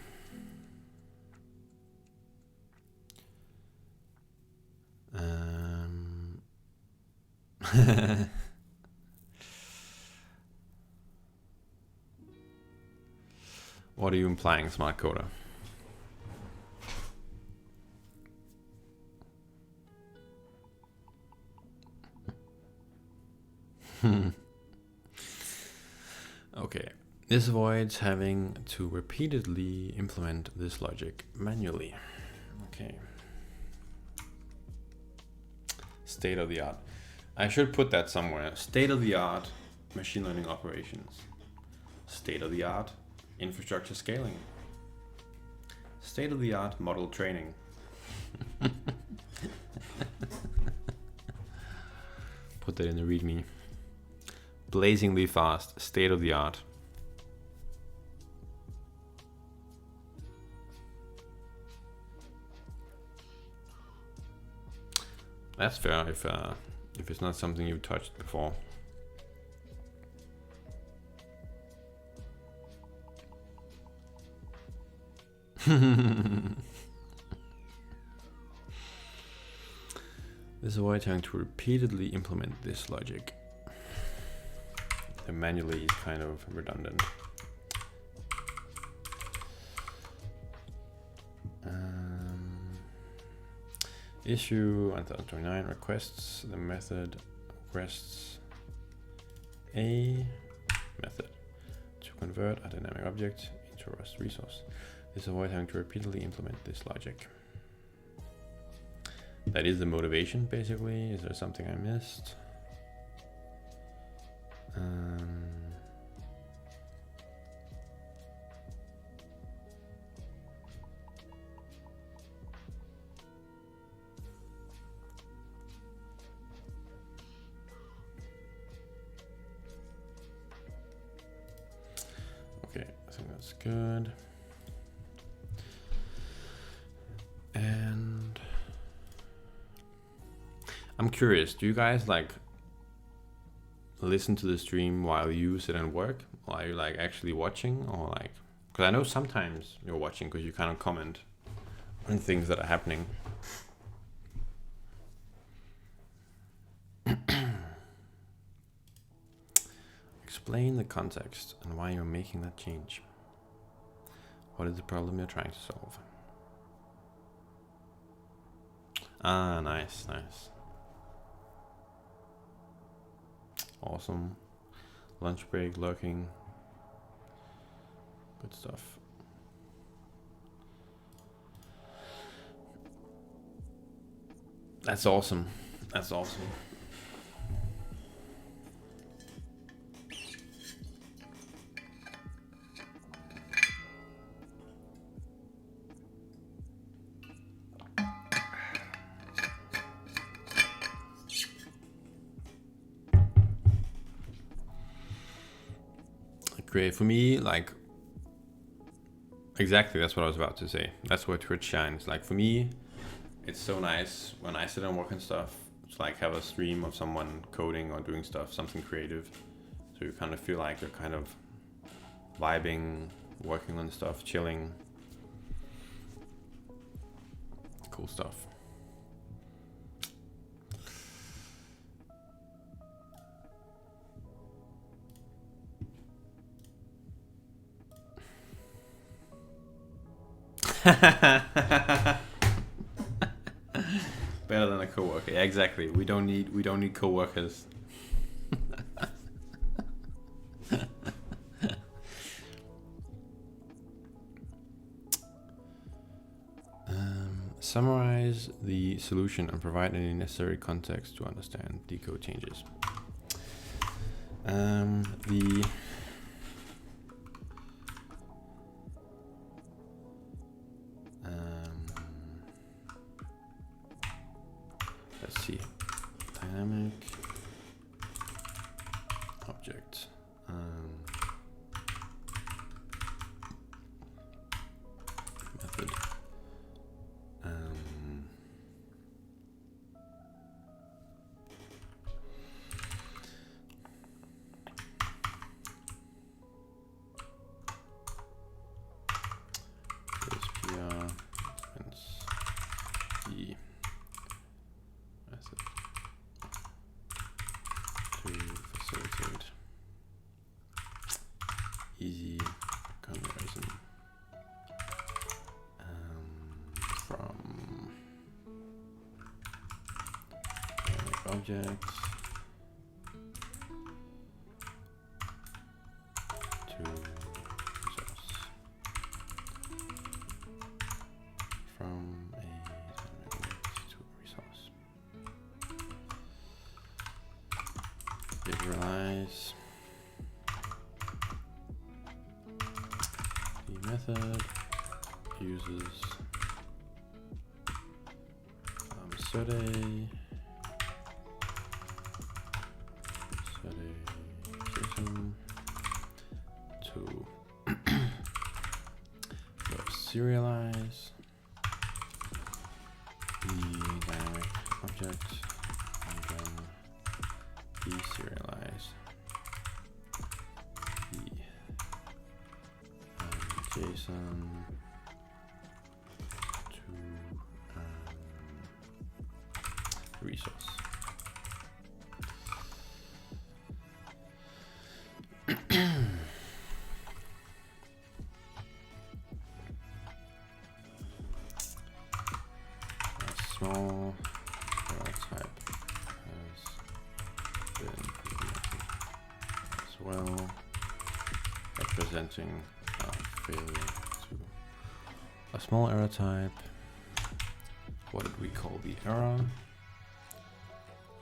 What are you implying, smart coder? Okay, this avoids having to repeatedly implement this logic manually. Okay. State of the art. I should put that somewhere. State of the art machine learning operations. State of the art infrastructure scaling. State of the art model training. Put that in the README. Blazingly fast, state of the art. That's fair if it's not something you've touched before. This avoids having to repeatedly implement this logic. The manually is kind of redundant. Issue 1029 requests the method requests a method to convert a dynamic object into a Rust resource. This avoids having to repeatedly implement this logic. That is the motivation, basically. Is there something I missed? Okay, I think that's good. And I'm curious, do you guys like listen to the stream while you sit and work? Or are you like actually watching, or like, because I know sometimes you're watching because you kind of comment on things that are happening. Explain the context and why you're making that change. What is the problem you're trying to solve? Ah, nice, nice. Awesome. Lunch break, lurking. Good stuff. That's awesome. That's awesome. Great. For me, like, exactly, that's what I was about to say. That's where Twitch shines. Like, for me, it's so nice when I sit and work and stuff to like have a stream of someone coding or doing stuff, something creative. So you kind of feel like you're kind of vibing, working on stuff, chilling. Cool stuff. Better than a coworker. Yeah, exactly. We don't need coworkers. Summarize the solution and provide any necessary context to understand decode changes. Let's see, dynamic object. Method. Easy conversion from objects from a dynamic to a resource. Visualize the method uses Survey JSON to serialize the dynamic object and then deserialize the JSON to resource. Small type has been implemented as well, representing failure to a small error type. What did we call the error?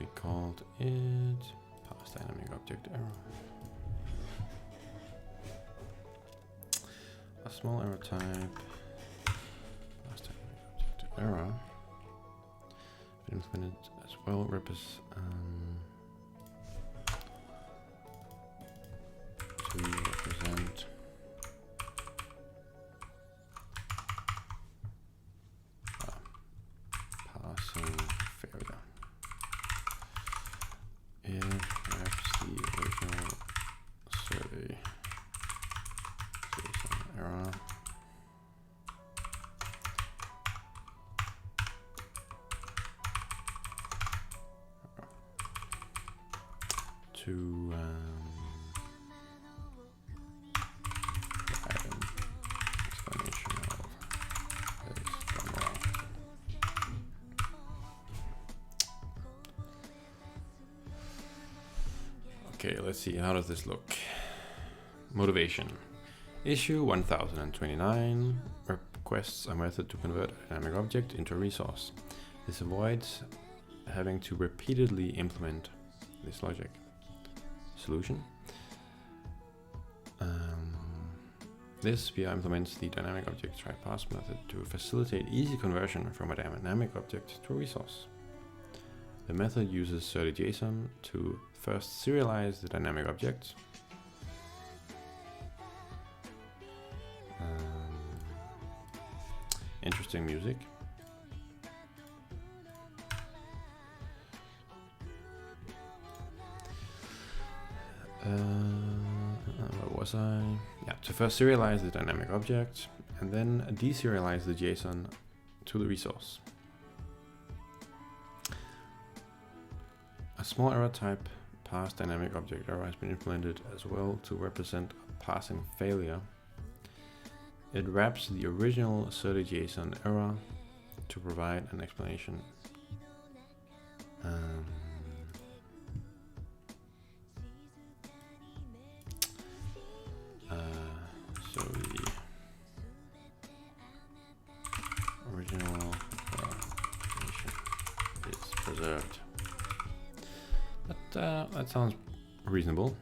We called it pass dynamic object error. A small error type, pass dynamic object error. Implemented as well, to represent passing failure. If perhaps the original survey JSON error to provide an explanation of that is gone wrong. Okay, let's see, how does this look? Motivation. Issue 1029 requests a method to convert a dynamic object into a resource. This avoids having to repeatedly implement this logic. Solution. This PR implements the dynamic object try pass method to facilitate easy conversion from a dynamic object to a resource. The method uses JSON to first serialize the dynamic object. Interesting music. Where was I? Yeah, to first serialize the dynamic object and then deserialize the JSON to the resource. A small error type, pass dynamic object error, has been implemented as well to represent a passing failure. It wraps the original JSON error to provide an explanation. So the original information is preserved. That sounds reasonable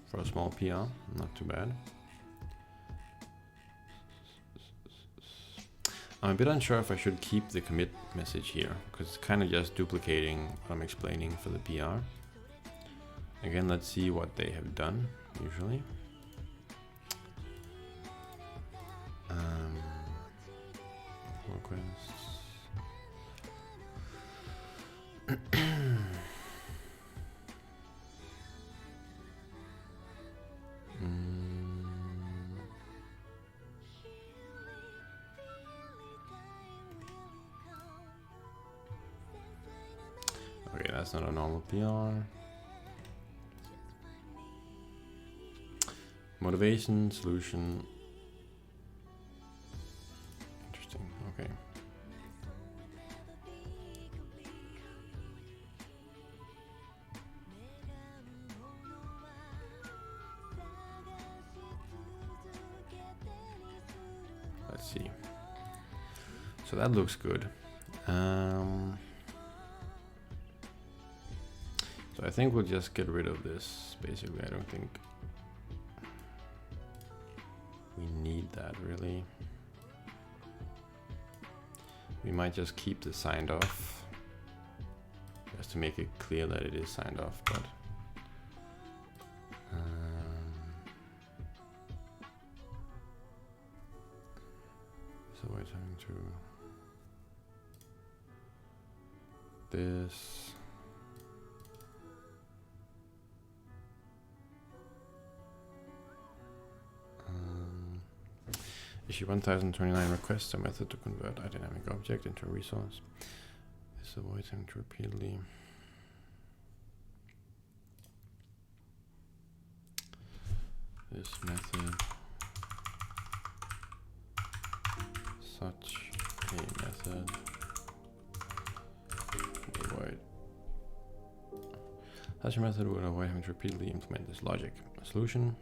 for a small PR, not too bad. I'm a bit unsure if I should keep the commit message here, because it's kind of just duplicating what I'm explaining for the PR. Again, let's see what they have done, usually. Requests. Okay, that's not a normal PR. Motivation, solution. Interesting, okay. Let's see. So that looks good. So I think we'll just get rid of this. Basically, I don't think we need that really. We might just keep the signed off, just to make it clear that it is signed off, but so we're turning to this. Issue 1029 requests a method to convert a dynamic object into a resource. This avoids having to repeatedly this method, such a method would avoid having to repeatedly implement this logic. A solution.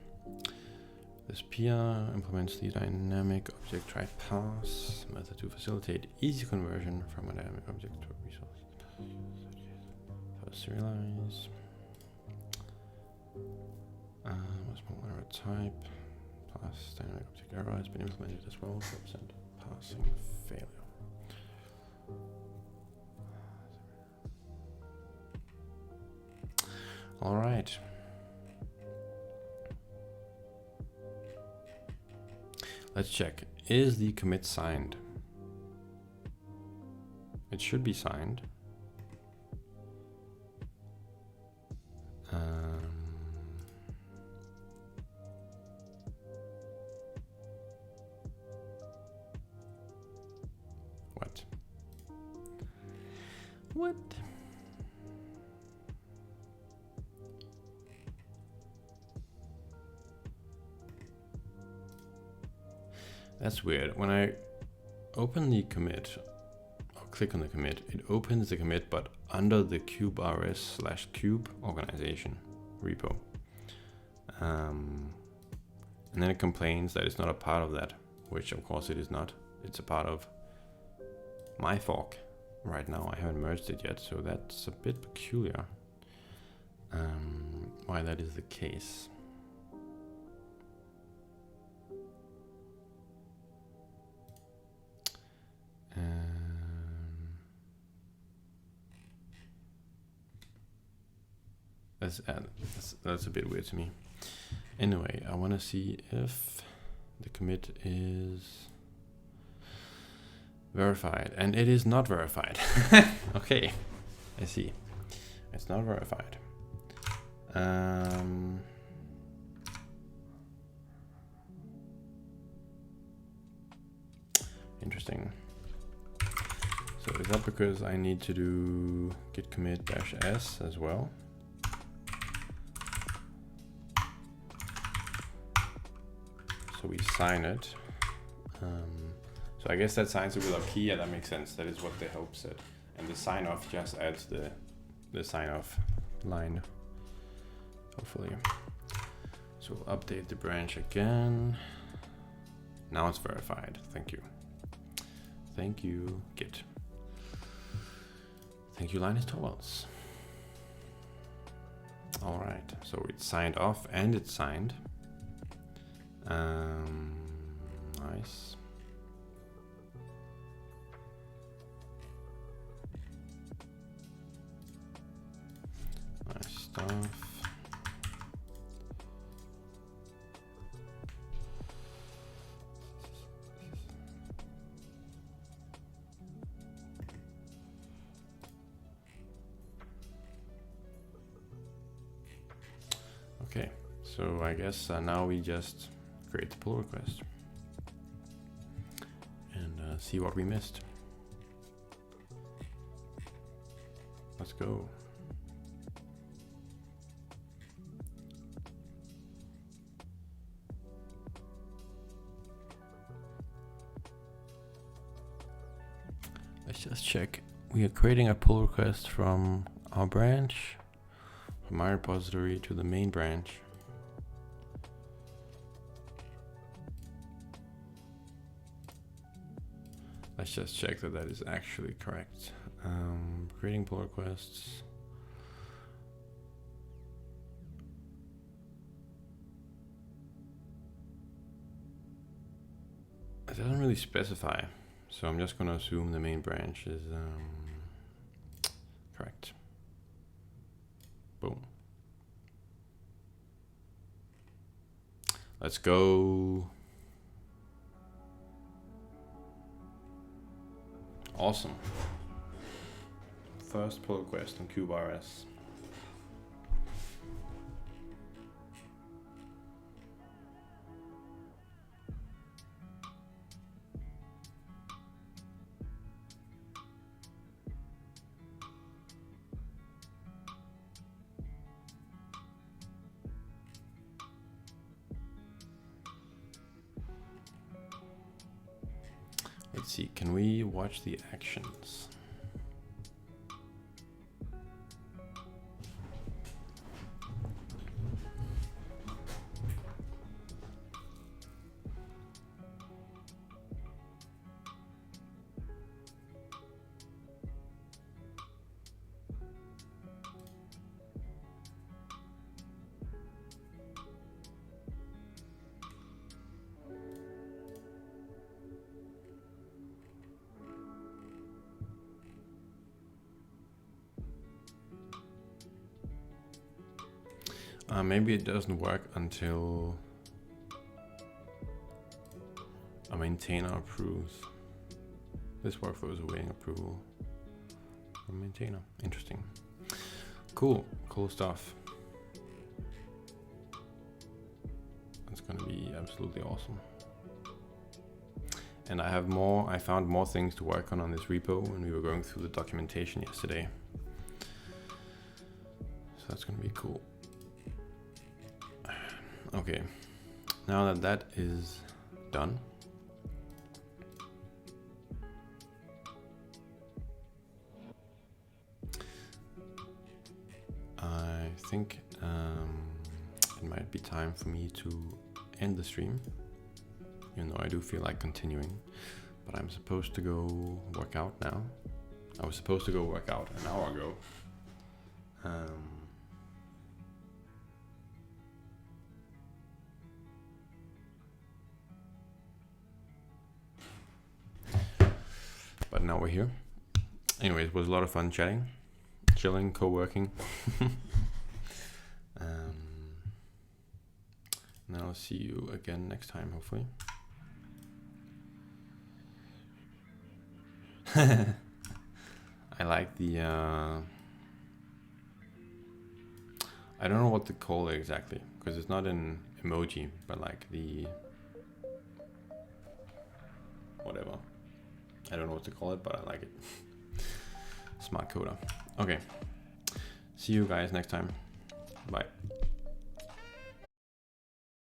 This PR implements the dynamic object try pass method to facilitate easy conversion from a dynamic object to a resource. First serialize. Whatever type. Pass dynamic object error has been implemented as well. Represent passing failure. All right. Let's check. Is the commit signed? It should be signed. What? That's weird. When I open the commit, or click on the commit, it opens the commit, but under the kube-rs/kube organization repo. And then it complains that it's not a part of that, which of course it is not. It's a part of my fork. Right now I haven't merged it yet, so that's a bit peculiar. Why that is the case. That's a bit weird to me. Anyway, I want to see if the commit is verified, and it is not verified. Okay, I see. It's not verified. Interesting. So is that because I need to do git commit -s as well? So we sign it. So I guess that signs it with our key, and that makes sense. That is what the help said. And the sign off just adds the sign off line, hopefully. So we'll update the branch again. Now it's verified. Thank you. Thank you, Git. Thank you, Linus Torvalds. All right, so it's signed off and it's signed. Nice. Nice stuff. Okay, so I guess now we just create the pull request and see what we missed. Let's go. Let's just check. We are creating a pull request from our branch, from my repository to the main branch. Let's just check that that is actually correct. Creating pull requests. It doesn't really specify, so I'm just going to assume the main branch is correct. Boom. Let's go. Awesome. First pull request on kube-rs. Let's see, can we watch the actions? Maybe it doesn't work until a maintainer approves. This workflow is awaiting approval from maintainer. Interesting. Cool, cool stuff. That's going to be absolutely awesome. And I found more things to work on this repo when we were going through the documentation yesterday. So that's going to be cool. Okay, now that that is done, I think it might be time for me to end the stream, even though I do feel like continuing, but I'm supposed to go work out now. I was supposed to go work out an hour ago. But now we're here. Anyways, it was a lot of fun chatting, chilling, co-working. And I'll see you again next time, hopefully. I like the, I don't know what to call it exactly, because it's not an emoji, but like the, whatever. I don't know what to call it, but I like it. Smart coder. Okay. See you guys next time. Bye.